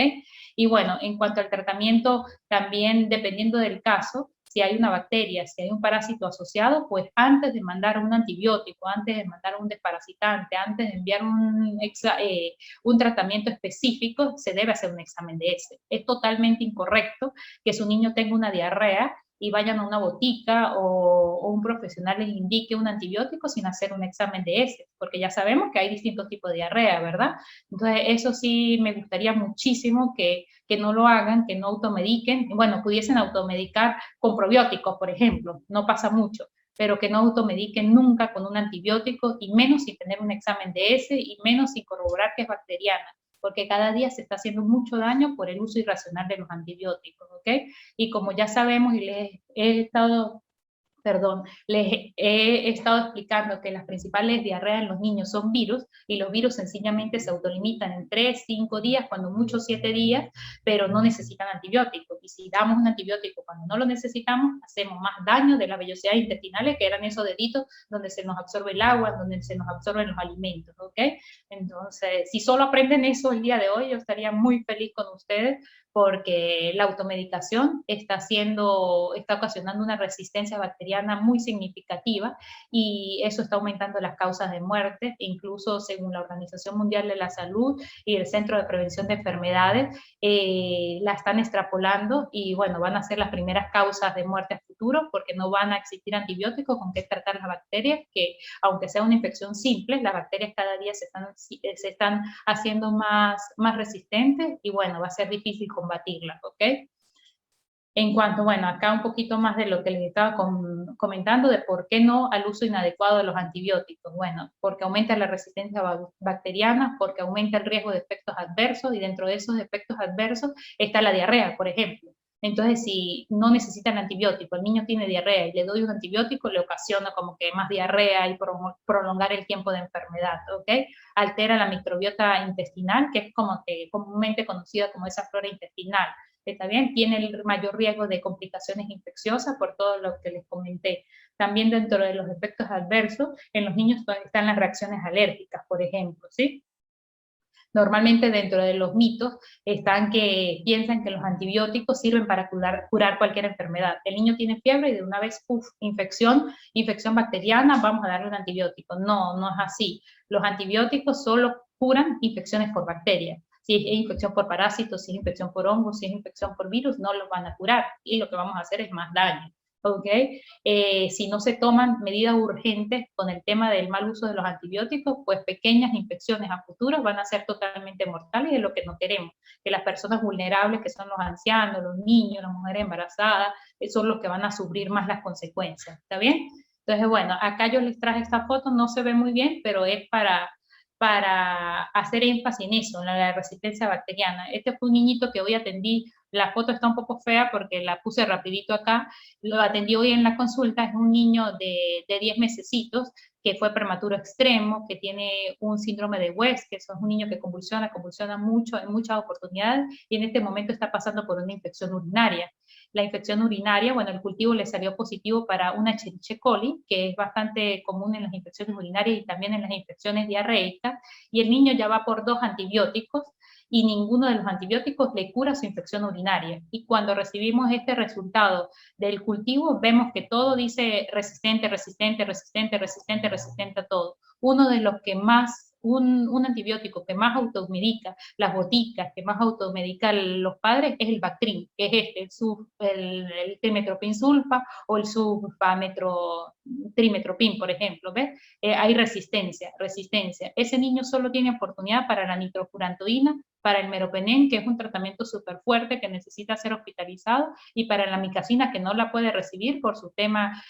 Y bueno, en cuanto al tratamiento, también dependiendo del caso, si hay una bacteria, si hay un parásito asociado, pues antes de mandar un antibiótico, antes de mandar un desparasitante, antes de enviar un tratamiento específico, se debe hacer un examen de ese. Es totalmente incorrecto que su niño tenga una diarrea y vayan a una botica o un profesional les indique un antibiótico sin hacer un examen de ese, porque ya sabemos que hay distintos tipos de diarrea, ¿verdad? Entonces, eso sí me gustaría muchísimo que no lo hagan, que no automediquen. Bueno, pudiesen automedicar con probióticos, por ejemplo, no pasa mucho, pero que no automediquen nunca con un antibiótico, y menos sin tener un examen de ese, y menos sin corroborar que es bacteriana, porque cada día se está haciendo mucho daño por el uso irracional de los antibióticos, ¿ok? Y como ya sabemos y les he estado perdón, les he estado explicando que las principales diarreas en los niños son virus, y los virus sencillamente se autolimitan en 3, 5 días, cuando mucho 7 días, pero no necesitan antibióticos. Y si damos un antibiótico cuando no lo necesitamos, hacemos más daño de las vellosidades intestinales, que eran esos deditos donde se nos absorbe el agua, donde se nos absorben los alimentos, ¿ok? Entonces, si solo aprenden eso el día de hoy, yo estaría muy feliz con ustedes, porque la automedicación está ocasionando una resistencia bacteriana muy significativa, y eso está aumentando las causas de muerte. Incluso según la Organización Mundial de la Salud y el Centro de Prevención de Enfermedades, la están extrapolando, y bueno, van a ser las primeras causas de muerte a futuro, porque no van a existir antibióticos con que tratar las bacterias, que aunque sea una infección simple, las bacterias cada día se están haciendo más resistentes, y bueno, va a ser difícil combatirlas, ¿ok? En cuanto, bueno, acá un poquito más de lo que les estaba comentando, de por qué no al uso inadecuado de los antibióticos. Bueno, porque aumenta la resistencia bacteriana, porque aumenta el riesgo de efectos adversos, y dentro de esos efectos adversos está la diarrea, por ejemplo. Entonces, si no necesitan antibiótico, el niño tiene diarrea y le doy un antibiótico, le ocasiona como que más diarrea y prolongar el tiempo de enfermedad, ¿ok? Altera la microbiota intestinal, que es como que comúnmente conocida como esa flora intestinal. Está bien, tiene el mayor riesgo de complicaciones infecciosas por todo lo que les comenté. También dentro de los efectos adversos, en los niños están las reacciones alérgicas, por ejemplo, ¿sí? Normalmente dentro de los mitos están que piensan que los antibióticos sirven para curar cualquier enfermedad. El niño tiene fiebre y de una vez, infección bacteriana, vamos a darle un antibiótico. No, no es así. Los antibióticos solo curan infecciones por bacterias. Si es infección por parásitos, si es infección por hongos, si es infección por virus, no los van a curar, y lo que vamos a hacer es más daño. ¿Ok? Si no se toman medidas urgentes con el tema del mal uso de los antibióticos, pues pequeñas infecciones a futuro van a ser totalmente mortales, y es lo que no queremos, que las personas vulnerables, que son los ancianos, los niños, las mujeres embarazadas, son los que van a sufrir más las consecuencias, ¿está bien? Entonces, bueno, acá yo les traje esta foto, no se ve muy bien, pero es para hacer énfasis en eso, en la resistencia bacteriana. Este fue un niñito que hoy atendí. La foto está un poco fea porque la puse rapidito acá, lo atendí hoy en la consulta. Es un niño de 10 mesecitos, que fue prematuro extremo, que tiene un síndrome de West, que es un niño que convulsiona mucho en muchas oportunidades, y en este momento está pasando por una infección urinaria. La infección urinaria, bueno, el cultivo le salió positivo para una Escherichia coli, que es bastante común en las infecciones urinarias y también en las infecciones diarreicas, y el niño ya va por 2 antibióticos, y ninguno de los antibióticos le cura su infección urinaria. Y cuando recibimos este resultado del cultivo, vemos que todo dice resistente, resistente, resistente, resistente, resistente a todo. Uno de los que más, un antibiótico que más automedica las boticas, que más automedica los padres, es el Bactrim, que es el trimetoprim sulfa, o el sulfametrim, por ejemplo, ¿ves? Hay resistencia. Ese niño solo tiene oportunidad para la nitrofurantoína, para el meropenem, que es un tratamiento súper fuerte que necesita ser hospitalizado, y para la amicacina, que no la puede recibir por su tema,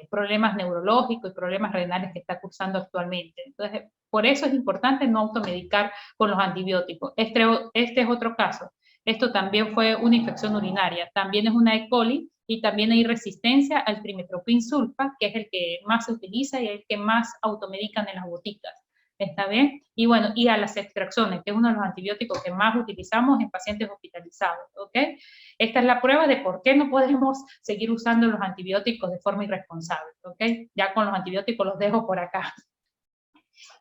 problemas neurológicos y problemas renales que está cursando actualmente. Entonces, por eso es importante no automedicar con los antibióticos. Este es otro caso. Esto también fue una infección urinaria, también es una E. coli, y también hay resistencia al trimetoprim sulfa, que es el que más se utiliza y el que más automedican en las boticas. ¿Está bien? Y bueno, y a las extracciones, que es uno de los antibióticos que más utilizamos en pacientes hospitalizados, ¿ok? Esta es la prueba de por qué no podemos seguir usando los antibióticos de forma irresponsable, ¿ok? Ya con los antibióticos los dejo por acá.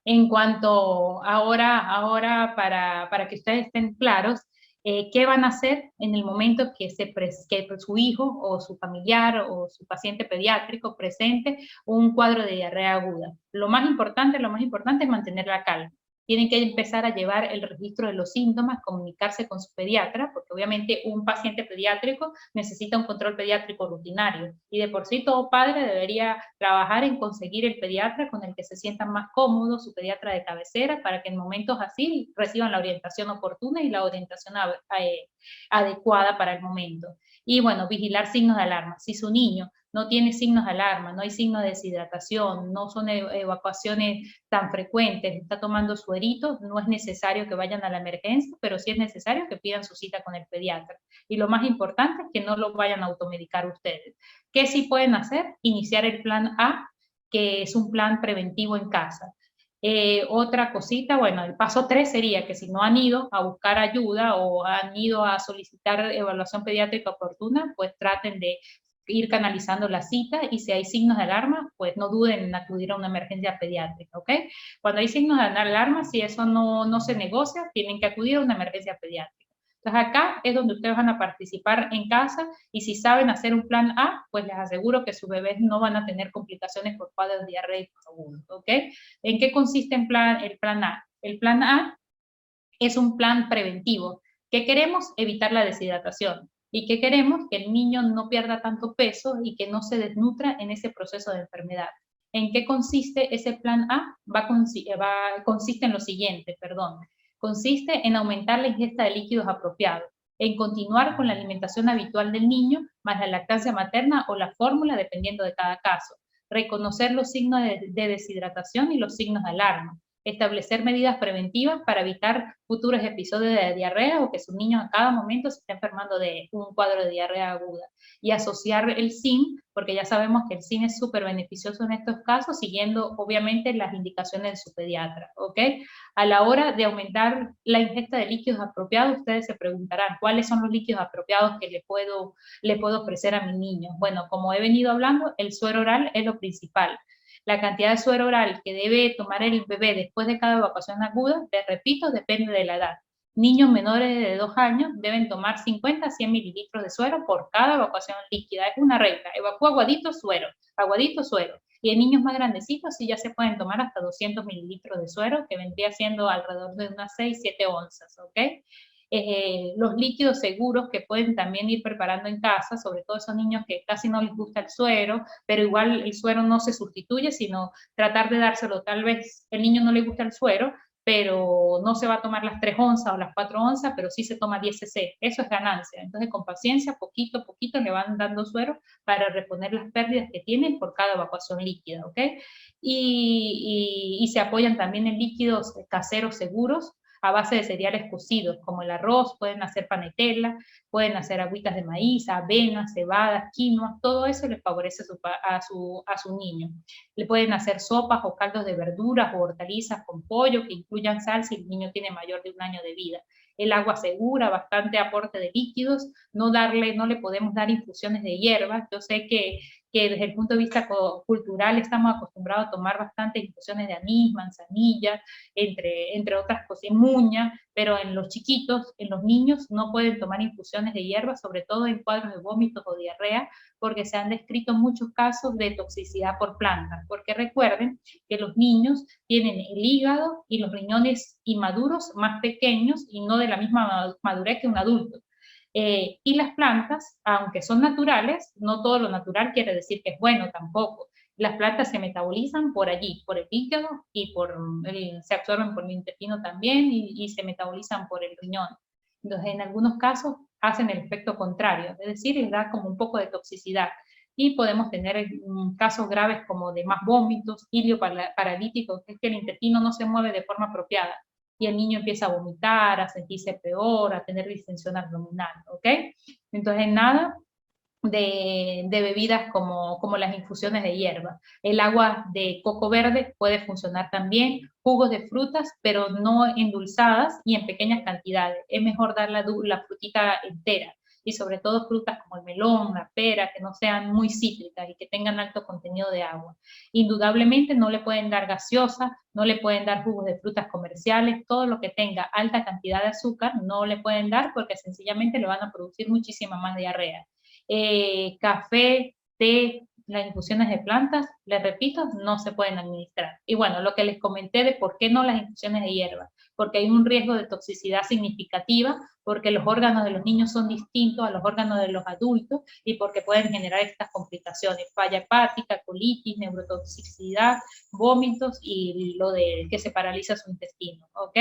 En cuanto ahora para que ustedes estén claros, ¿qué van a hacer en el momento que su hijo o su familiar o su paciente pediátrico presente un cuadro de diarrea aguda? Lo más importante es mantener la calma. Tienen que empezar a llevar el registro de los síntomas, comunicarse con su pediatra, porque obviamente un paciente pediátrico necesita un control pediátrico rutinario, y de por sí todo padre debería trabajar en conseguir el pediatra con el que se sientan más cómodos, su pediatra de cabecera, para que en momentos así reciban la orientación oportuna y la orientación adecuada para el momento. Y bueno, vigilar signos de alarma. Si su niño no tiene signos de alarma, no hay signos de deshidratación, no son evacuaciones tan frecuentes, está tomando suerito, no es necesario que vayan a la emergencia, pero sí es necesario que pidan su cita con el pediatra. Y lo más importante es que no lo vayan a automedicar ustedes. ¿Qué sí pueden hacer? Iniciar el plan A, que es un plan preventivo en casa. Otra cosita, bueno, el paso 3 sería que si no han ido a buscar ayuda o han ido a solicitar evaluación pediátrica oportuna, pues traten de ir canalizando la cita y si hay signos de alarma, pues no duden en acudir a una emergencia pediátrica, ¿ok? Cuando hay signos de alarma, si eso no se negocia, tienen que acudir a una emergencia pediátrica. Entonces acá es donde ustedes van a participar en casa y si saben hacer un plan A, pues les aseguro que sus bebés no van a tener complicaciones por cuadros diarreicos agudos, ¿ok? ¿En qué consiste el plan A? El plan A es un plan preventivo. ¿Qué queremos? Evitar la deshidratación. ¿Y qué queremos? Que el niño no pierda tanto peso y que no se desnutra en ese proceso de enfermedad. ¿En qué consiste ese plan A? Consiste en lo siguiente, perdón. Consiste en aumentar la ingesta de líquidos apropiados, en continuar con la alimentación habitual del niño, más la lactancia materna o la fórmula, dependiendo de cada caso. Reconocer los signos de deshidratación y los signos de alarma, establecer medidas preventivas para evitar futuros episodios de diarrea o que su niño a cada momento se esté enfermando de un cuadro de diarrea aguda. Y asociar el zinc, porque ya sabemos que el zinc es súper beneficioso en estos casos, siguiendo obviamente las indicaciones de su pediatra, ¿ok? A la hora de aumentar la ingesta de líquidos apropiados, ustedes se preguntarán, ¿cuáles son los líquidos apropiados que le puedo ofrecer a mi niño? Bueno, como he venido hablando, el suero oral es lo principal. La cantidad de suero oral que debe tomar el bebé después de cada evacuación aguda, les repito, depende de la edad. Niños menores de 2 años deben tomar 50 a 100 mililitros de suero por cada evacuación líquida. Es una regla. Evacúa aguadito, suero. Aguadito, suero. Y en niños más grandecitos sí ya se pueden tomar hasta 200 mililitros de suero, que vendría siendo alrededor de unas 6-7 onzas, ¿ok? Los líquidos seguros que pueden también ir preparando en casa, sobre todo esos niños que casi no les gusta el suero, pero igual el suero no se sustituye, sino tratar de dárselo, tal vez el niño no le gusta el suero, pero no se va a tomar las 3 onzas o las 4 onzas, pero sí se toma 10 cc, eso es ganancia. Entonces con paciencia, poquito a poquito le van dando suero para reponer las pérdidas que tienen por cada evacuación líquida, ¿ok? Y se apoyan también en líquidos caseros seguros, a base de cereales cocidos, como el arroz, pueden hacer panetela, pueden hacer agüitas de maíz, avena, cebada, quinoa, todo eso les favorece a su niño. Le pueden hacer sopas o caldos de verduras o hortalizas con pollo que incluyan sal si el niño tiene mayor de 1 año de vida. El agua segura, bastante aporte de líquidos, no le podemos dar infusiones de hierbas. Yo sé que desde el punto de vista cultural estamos acostumbrados a tomar bastantes infusiones de anís, manzanilla, entre otras cosas, muña, pero en los chiquitos, en los niños, no pueden tomar infusiones de hierba, sobre todo en cuadros de vómitos o diarrea, porque se han descrito muchos casos de toxicidad por plantas, porque recuerden que los niños tienen el hígado y los riñones inmaduros más pequeños y no de la misma madurez que un adulto. Y las plantas, aunque son naturales, no todo lo natural quiere decir que es bueno tampoco. Las plantas se metabolizan por allí, por el hígado y se absorben por el intestino también y se metabolizan por el riñón. Entonces, en algunos casos hacen el efecto contrario, es decir, les da como un poco de toxicidad. Y podemos tener casos graves como de más vómitos, ilio paralítico, que es que el intestino no se mueve de forma apropiada y el niño empieza a vomitar, a sentirse peor, a tener distensión abdominal, ¿ok? Entonces, nada de bebidas como las infusiones de hierba. El agua de coco verde puede funcionar también, jugos de frutas, pero no endulzadas y en pequeñas cantidades. Es mejor dar la frutita entera y sobre todo frutas como el melón, la pera, que no sean muy cítricas y que tengan alto contenido de agua. Indudablemente no le pueden dar gaseosa, no le pueden dar jugos de frutas comerciales, todo lo que tenga alta cantidad de azúcar no le pueden dar porque sencillamente le van a producir muchísima más diarrea. Café, té, las infusiones de plantas, les repito, no se pueden administrar. Y bueno, lo que les comenté de por qué no las infusiones de hierba, porque hay un riesgo de toxicidad significativa, porque los órganos de los niños son distintos a los órganos de los adultos y porque pueden generar estas complicaciones, falla hepática, colitis, neurotoxicidad, vómitos y lo de que se paraliza su intestino, ¿ok?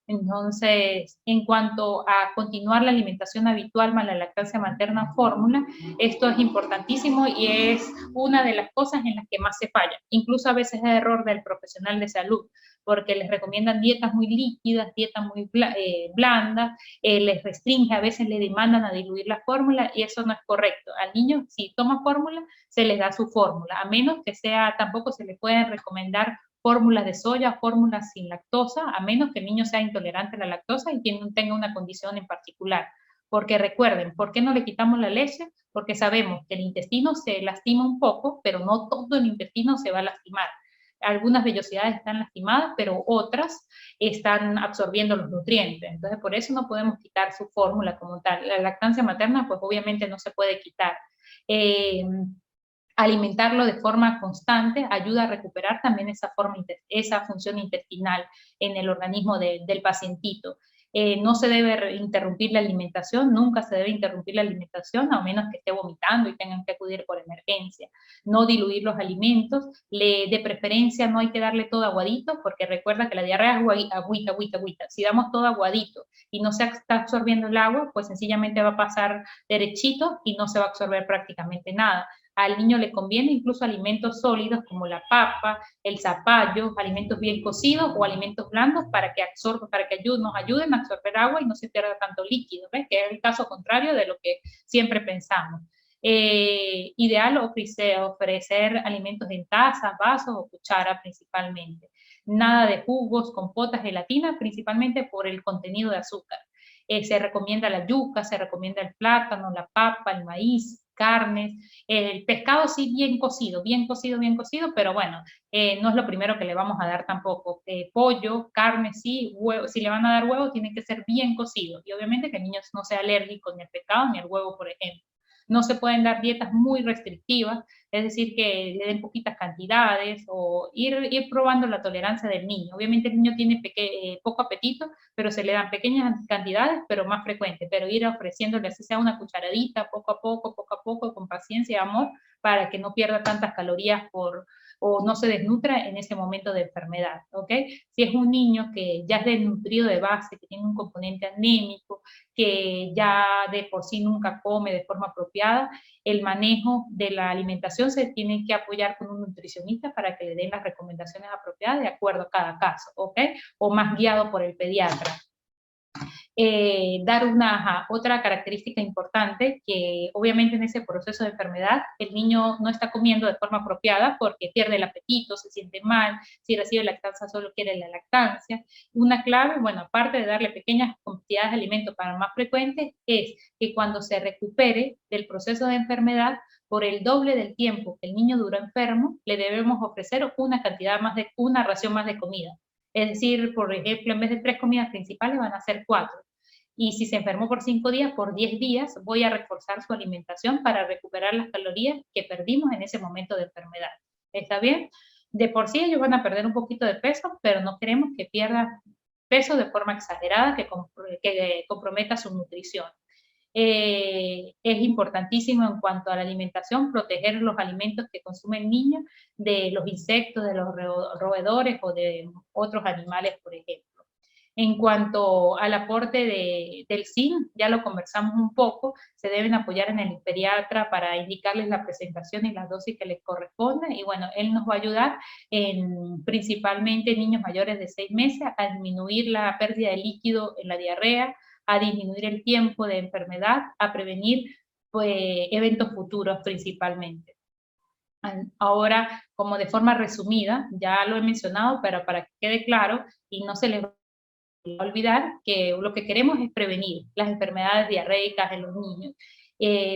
Entonces, en cuanto a continuar la alimentación habitual más la lactancia materna fórmula, esto es importantísimo y es una de las cosas en las que más se falla. Incluso a veces es error del profesional de salud, porque les recomiendan dietas muy líquidas, dietas muy blandas, les restringe, a veces le demandan a diluir la fórmula y eso no es correcto. Al niño, si toma fórmula, se le da su fórmula, a menos que sea, tampoco se le pueden recomendar fórmulas de soya, fórmulas sin lactosa, a menos que el niño sea intolerante a la lactosa y tenga una condición en particular. Porque recuerden, ¿por qué no le quitamos la leche? Porque sabemos que el intestino se lastima un poco, pero no todo el intestino se va a lastimar. Algunas vellosidades están lastimadas, pero otras están absorbiendo los nutrientes. Entonces, por eso no podemos quitar su fórmula como tal. La lactancia materna, pues obviamente no se puede quitar. Alimentarlo de forma constante ayuda a recuperar también esa función intestinal en el organismo del pacientito. No se debe interrumpir la alimentación, nunca se debe interrumpir la alimentación, a menos que esté vomitando y tengan que acudir por emergencia. No diluir los alimentos, de preferencia no hay que darle todo aguadito, porque recuerda que la diarrea es agüita, agüita, agüita. Si damos todo aguadito y no se está absorbiendo el agua, pues sencillamente va a pasar derechito y no se va a absorber prácticamente nada. Al niño le conviene incluso alimentos sólidos como la papa, el zapallo, alimentos bien cocidos o alimentos blandos para que nos ayuden a absorber agua y no se pierda tanto líquido, ¿ves? Que es el caso contrario de lo que siempre pensamos. Ideal ofrecer alimentos en tazas, vasos o cuchara principalmente. Nada de jugos, compotas, gelatina, principalmente por el contenido de azúcar. Se recomienda la yuca, se recomienda el plátano, la papa, el maíz, carnes, el pescado sí bien cocido, bien cocido, bien cocido, pero bueno, no es lo primero que le vamos a dar tampoco. Pollo, carne sí, huevo, si le van a dar huevo tiene que ser bien cocido y obviamente que el niño no sea alérgico ni al pescado ni al huevo, por ejemplo. No se pueden dar dietas muy restrictivas, es decir, que le den poquitas cantidades o ir probando la tolerancia del niño. Obviamente el niño tiene poco apetito, pero se le dan pequeñas cantidades, pero más frecuentes, pero ir ofreciéndole así sea una cucharadita, poco a poco, con paciencia y amor, para que no pierda tantas calorías o no se desnutra en ese momento de enfermedad, ¿ok? Si es un niño que ya es desnutrido de base, que tiene un componente anémico, que ya de por sí nunca come de forma apropiada, el manejo de la alimentación se tiene que apoyar con un nutricionista para que le den las recomendaciones apropiadas de acuerdo a cada caso, ¿ok? O más guiado por el pediatra. Dar otra característica importante, que obviamente en ese proceso de enfermedad el niño no está comiendo de forma apropiada porque pierde el apetito, se siente mal, si recibe lactancia solo quiere la lactancia. Una clave, bueno, aparte de darle pequeñas cantidades de alimento para más frecuentes, es que cuando se recupere del proceso de enfermedad, por el doble del tiempo que el niño duró enfermo, le debemos ofrecer una ración más de comida. Es decir, por ejemplo, en vez de 3 comidas principales van a ser 4. Y si se enfermó por 5 días, por 10 días voy a reforzar su alimentación para recuperar las calorías que perdimos en ese momento de enfermedad. ¿Está bien? De por sí ellos van a perder un poquito de peso, pero no queremos que pierdan peso de forma exagerada que comprometa su nutrición. Es importantísimo en cuanto a la alimentación proteger los alimentos que consume el niño de los insectos, de los roedores o de otros animales, por ejemplo. En cuanto al aporte del zinc, ya lo conversamos un poco, se deben apoyar en el pediatra para indicarles la presentación y la dosis que les corresponde, y bueno, él nos va a ayudar principalmente en niños mayores de 6 meses a disminuir la pérdida de líquido en la diarrea, a disminuir el tiempo de enfermedad, a prevenir pues, eventos futuros principalmente. Ahora, como de forma resumida, ya lo he mencionado, pero para que quede claro y no se les va a olvidar que lo que queremos es prevenir las enfermedades diarreicas en los niños.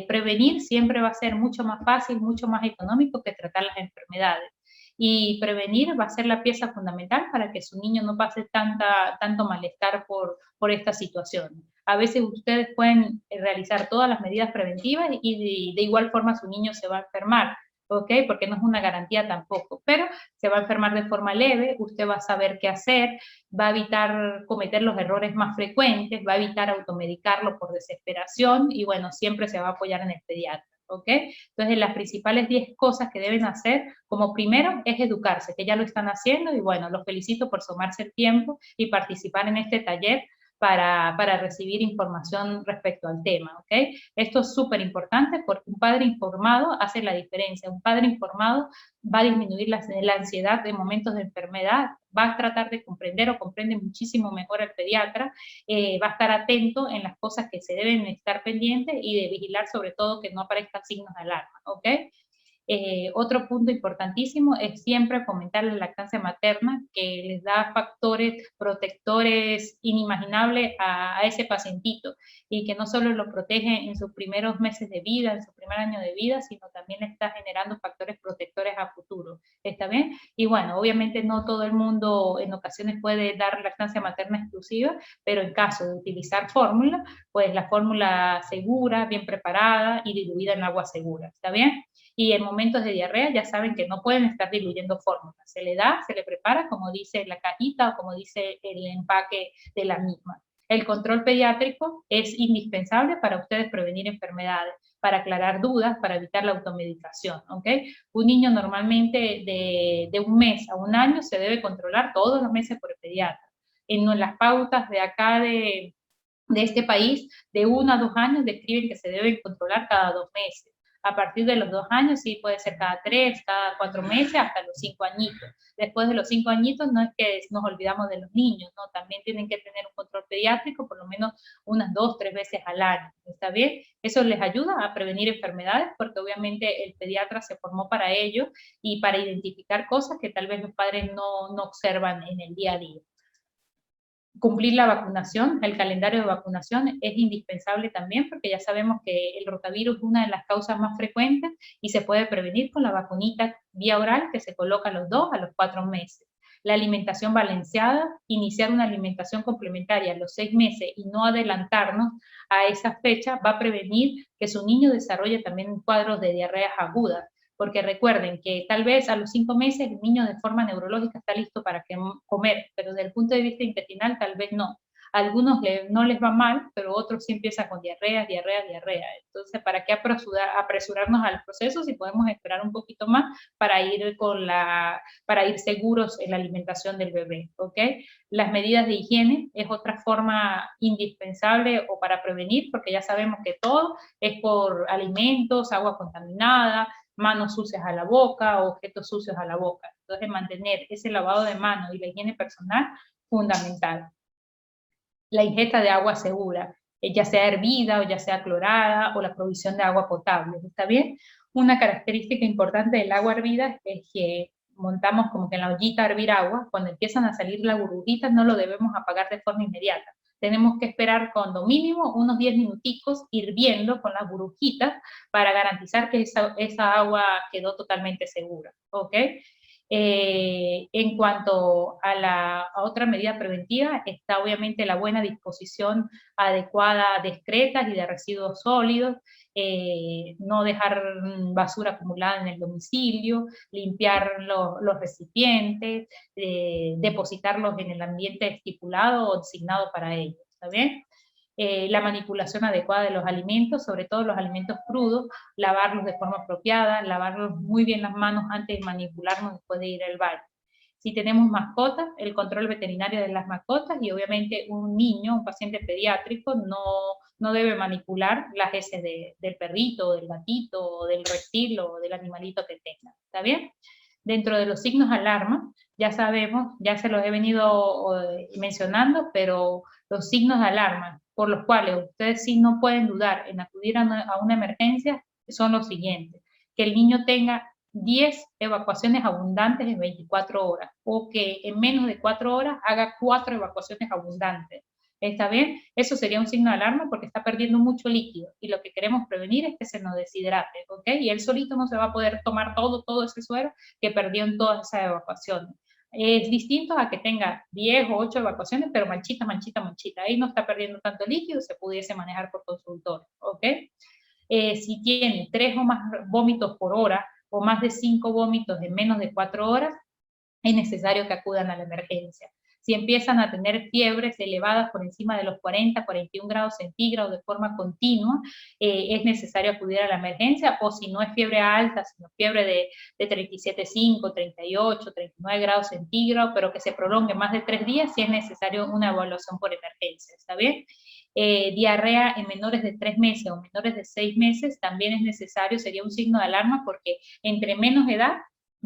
Prevenir siempre va a ser mucho más fácil, mucho más económico que tratar las enfermedades. Y prevenir va a ser la pieza fundamental para que su niño no pase tanto malestar por esta situación. A veces ustedes pueden realizar todas las medidas preventivas y de igual forma su niño se va a enfermar, ¿ok? Porque no es una garantía tampoco, pero se va a enfermar de forma leve, usted va a saber qué hacer, va a evitar cometer los errores más frecuentes, va a evitar automedicarlo por desesperación y bueno, siempre se va a apoyar en el pediatra. ¿ok? Entonces, las principales 10 cosas que deben hacer, como primero, es educarse, que ya lo están haciendo, y bueno, los felicito por tomarse el tiempo y participar en este taller para recibir información respecto al tema, ¿ok? Esto es súper importante porque un padre informado hace la diferencia. Un padre informado va a disminuir la ansiedad en momentos de enfermedad, va a tratar de comprender o comprende muchísimo mejor al pediatra, va a estar atento en las cosas que se deben estar pendientes y de vigilar sobre todo que no aparezcan signos de alarma, ¿ok? Otro punto importantísimo es siempre fomentar la lactancia materna, que les da factores protectores inimaginables a ese pacientito, y que no solo lo protege en sus primeros meses de vida, en su primer año de vida, sino también le está generando factores protectores a futuro. ¿Está bien? Y bueno, obviamente no todo el mundo en ocasiones puede dar lactancia materna exclusiva, pero en caso de utilizar fórmula, pues la fórmula segura, bien preparada y diluida en agua segura. ¿Está bien? Y en momentos de diarrea ya saben que no pueden estar diluyendo fórmula. Se le da, se le prepara como dice la cajita o como dice el empaque de la misma. El control pediátrico es indispensable para ustedes prevenir enfermedades, para aclarar dudas, para evitar la automedicación, ¿ok? Un niño normalmente de 1 mes a 1 año se debe controlar todos los meses por el pediatra. En las pautas de acá de este país, de 1 a 2 años describen que se deben controlar cada 2 meses. A partir de los 2 años, sí, puede ser cada 3, cada 4 meses, hasta los 5 añitos. Después de los 5 añitos, no es que nos olvidamos de los niños, ¿no? También tienen que tener un control pediátrico por lo menos unas 2, 3 veces al año, ¿está bien? Eso les ayuda a prevenir enfermedades, porque obviamente el pediatra se formó para ello y para identificar cosas que tal vez los padres no observan en el día a día. Cumplir la vacunación, el calendario de vacunación es indispensable también, porque ya sabemos que el rotavirus es una de las causas más frecuentes y se puede prevenir con la vacunita vía oral que se coloca a los 2 a los 4 meses. La alimentación balanceada, iniciar una alimentación complementaria a los 6 meses y no adelantarnos a esa fecha va a prevenir que su niño desarrolle también cuadros de diarreas agudas, porque recuerden que tal vez a los 5 meses el niño de forma neurológica está listo para comer, pero desde el punto de vista intestinal tal vez no. A algunos no les va mal, pero otros sí empiezan con diarrea. Entonces, ¿para qué apresurarnos al proceso si podemos esperar un poquito más para ir seguros en la alimentación del bebé? ¿Ok? Las medidas de higiene es otra forma indispensable o para prevenir, porque ya sabemos que todo es por alimentos, agua contaminada, manos sucias a la boca, objetos sucios a la boca. Entonces, mantener ese lavado de manos y la higiene personal, fundamental. La ingesta de agua segura, ya sea hervida o ya sea clorada, o la provisión de agua potable, ¿está bien? Una característica importante del agua hervida es que montamos como que en la ollita a hervir agua, cuando empiezan a salir las burbujitas no lo debemos apagar de forma inmediata. Tenemos que esperar cuando mínimo unos 10 minuticos hirviendo con las burbujitas para garantizar que esa agua quedó totalmente segura, ¿ok? En cuanto a otra medida preventiva, está obviamente la buena disposición adecuada de excretas y de residuos sólidos, no dejar basura acumulada en el domicilio, limpiar los recipientes, depositarlos en el ambiente estipulado o designado para ello, ¿está bien? La manipulación adecuada de los alimentos, sobre todo los alimentos crudos, lavarlos de forma apropiada, lavarlos muy bien las manos antes de manipularnos después de ir al baño. Si tenemos mascotas, el control veterinario de las mascotas, y obviamente un niño, un paciente pediátrico, no debe manipular las heces del perrito, del gatito, o del reptil o del animalito que tenga, ¿está bien? Dentro de los signos alarma, ya sabemos, ya se los he venido mencionando, pero los signos de alarma por los cuales ustedes sí no pueden dudar en acudir a una emergencia son los siguientes: que el niño tenga 10 evacuaciones abundantes en 24 horas, o que en menos de 4 horas haga 4 evacuaciones abundantes. ¿Está bien? Eso sería un signo de alarma porque está perdiendo mucho líquido, y lo que queremos prevenir es que se nos deshidrate, ¿ok? Y él solito no se va a poder tomar todo ese suero que perdió en todas esas evacuaciones. Es distinto a que tenga 10 o 8 evacuaciones, pero manchita. Ahí no está perdiendo tanto líquido, se pudiese manejar por consultorio, ¿ok? Si tiene 3 o más vómitos por hora, o más de 5 vómitos en menos de 4 horas, es necesario que acudan a la emergencia. Si empiezan a tener fiebres elevadas por encima de los 40, 41 grados centígrados de forma continua, es necesario acudir a la emergencia, o si no es fiebre alta, sino fiebre de 37,5, 38, 39 grados centígrados, pero que se prolongue más de 3 días, si es necesario una evaluación por emergencia, ¿está bien? Diarrea en menores de 3 meses o menores de 6 meses también es necesario, sería un signo de alarma, porque entre menos edad,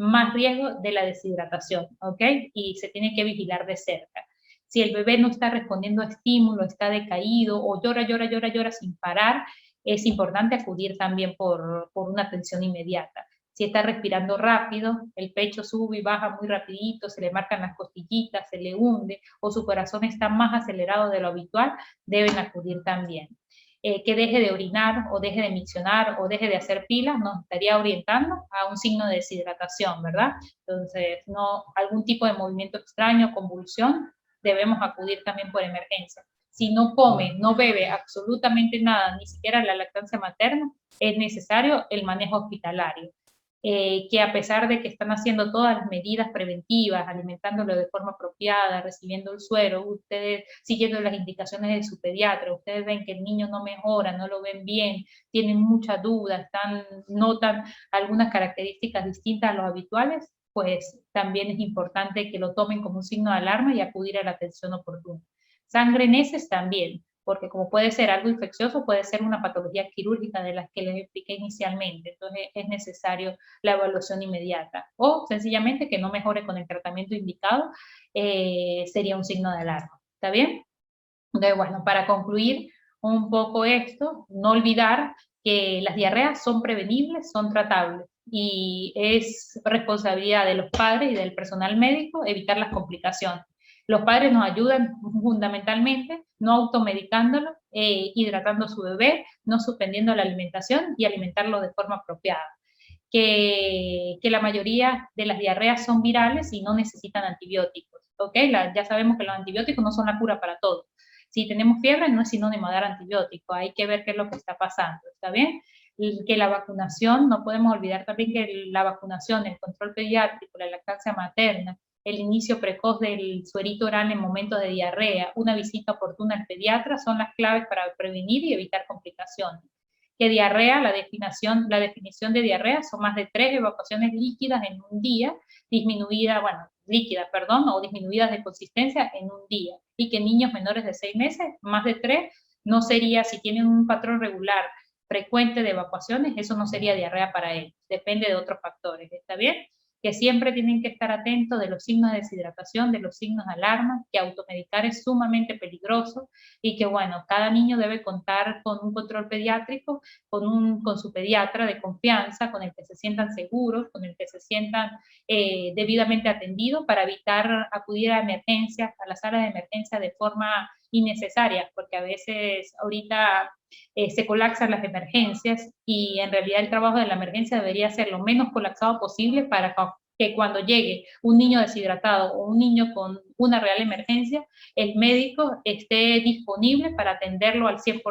más riesgo de la deshidratación, ¿ok? Y se tiene que vigilar de cerca. Si el bebé no está respondiendo a estímulo, está decaído o llora, llora, llora, llora sin parar, es importante acudir también por una atención inmediata. Si está respirando rápido, el pecho sube y baja muy rapidito, se le marcan las costillitas, se le hunde, o su corazón está más acelerado de lo habitual, deben acudir también. Que deje de orinar o deje de miccionar o deje de hacer pilas, nos estaría orientando a un signo de deshidratación, ¿verdad? Entonces, no, algún tipo de movimiento extraño, convulsión, debemos acudir también por emergencia. Si no come, no bebe absolutamente nada, ni siquiera la lactancia materna, es necesario el manejo hospitalario. Que a pesar de que están haciendo todas las medidas preventivas, alimentándolo de forma apropiada, recibiendo el suero, ustedes siguiendo las indicaciones de su pediatra, ustedes ven que el niño no mejora, no lo ven bien, tienen muchas dudas, notan algunas características distintas a los habituales, pues también es importante que lo tomen como un signo de alarma y acudir a la atención oportuna. Sangre en heces también, porque como puede ser algo infeccioso, puede ser una patología quirúrgica de las que les expliqué inicialmente, entonces es necesario la evaluación inmediata, o sencillamente que no mejore con el tratamiento indicado, sería un signo de alarma, ¿está bien? Entonces, bueno, para concluir un poco esto, no olvidar que las diarreas son prevenibles, son tratables, y es responsabilidad de los padres y del personal médico evitar las complicaciones. Los padres nos ayudan fundamentalmente no automedicándolo, hidratando a su bebé, no suspendiendo la alimentación y alimentarlo de forma apropiada. Que la mayoría de las diarreas son virales y no necesitan antibióticos, ¿ok? Ya sabemos que los antibióticos no son la cura para todo. Si tenemos fiebre no es sinónimo de dar antibiótico, hay que ver qué es lo que está pasando, ¿está bien? Y que la vacunación, no podemos olvidar también que la vacunación, el control pediátrico, la lactancia materna, el inicio precoz del suerito oral en momentos de diarrea, una visita oportuna al pediatra son las claves para prevenir y evitar complicaciones. Que diarrea, la definición de diarrea son más de 3 evacuaciones líquidas en un día, líquidas, perdón, o disminuidas de consistencia en un día, y que niños menores de 6 meses, más de 3, no sería, si tienen un patrón regular frecuente de evacuaciones, eso no sería diarrea para ellos, depende de otros factores, ¿está bien? Que siempre tienen que estar atentos de los signos de deshidratación, de los signos de alarma, que automedicar es sumamente peligroso, y que, bueno, cada niño debe contar con un control pediátrico, con su pediatra de confianza, con el que se sientan seguros, con el que se sientan debidamente atendidos, para evitar acudir a emergencias, a las salas de emergencia de forma innecesaria, porque a veces ahorita se colapsan las emergencias, y en realidad el trabajo de la emergencia debería ser lo menos colapsado posible, para que cuando llegue un niño deshidratado o un niño con una real emergencia, el médico esté disponible para atenderlo al 100%,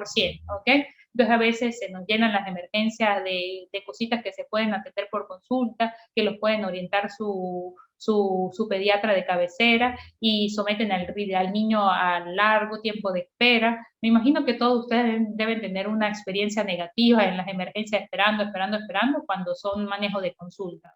¿ok? Entonces a veces se nos llenan las emergencias de cositas que se pueden atender por consulta, que los pueden orientar su pediatra de cabecera, y someten al niño a largo tiempo de espera. Me imagino que todos ustedes deben tener una experiencia negativa en las emergencias, esperando, cuando son manejo de consulta,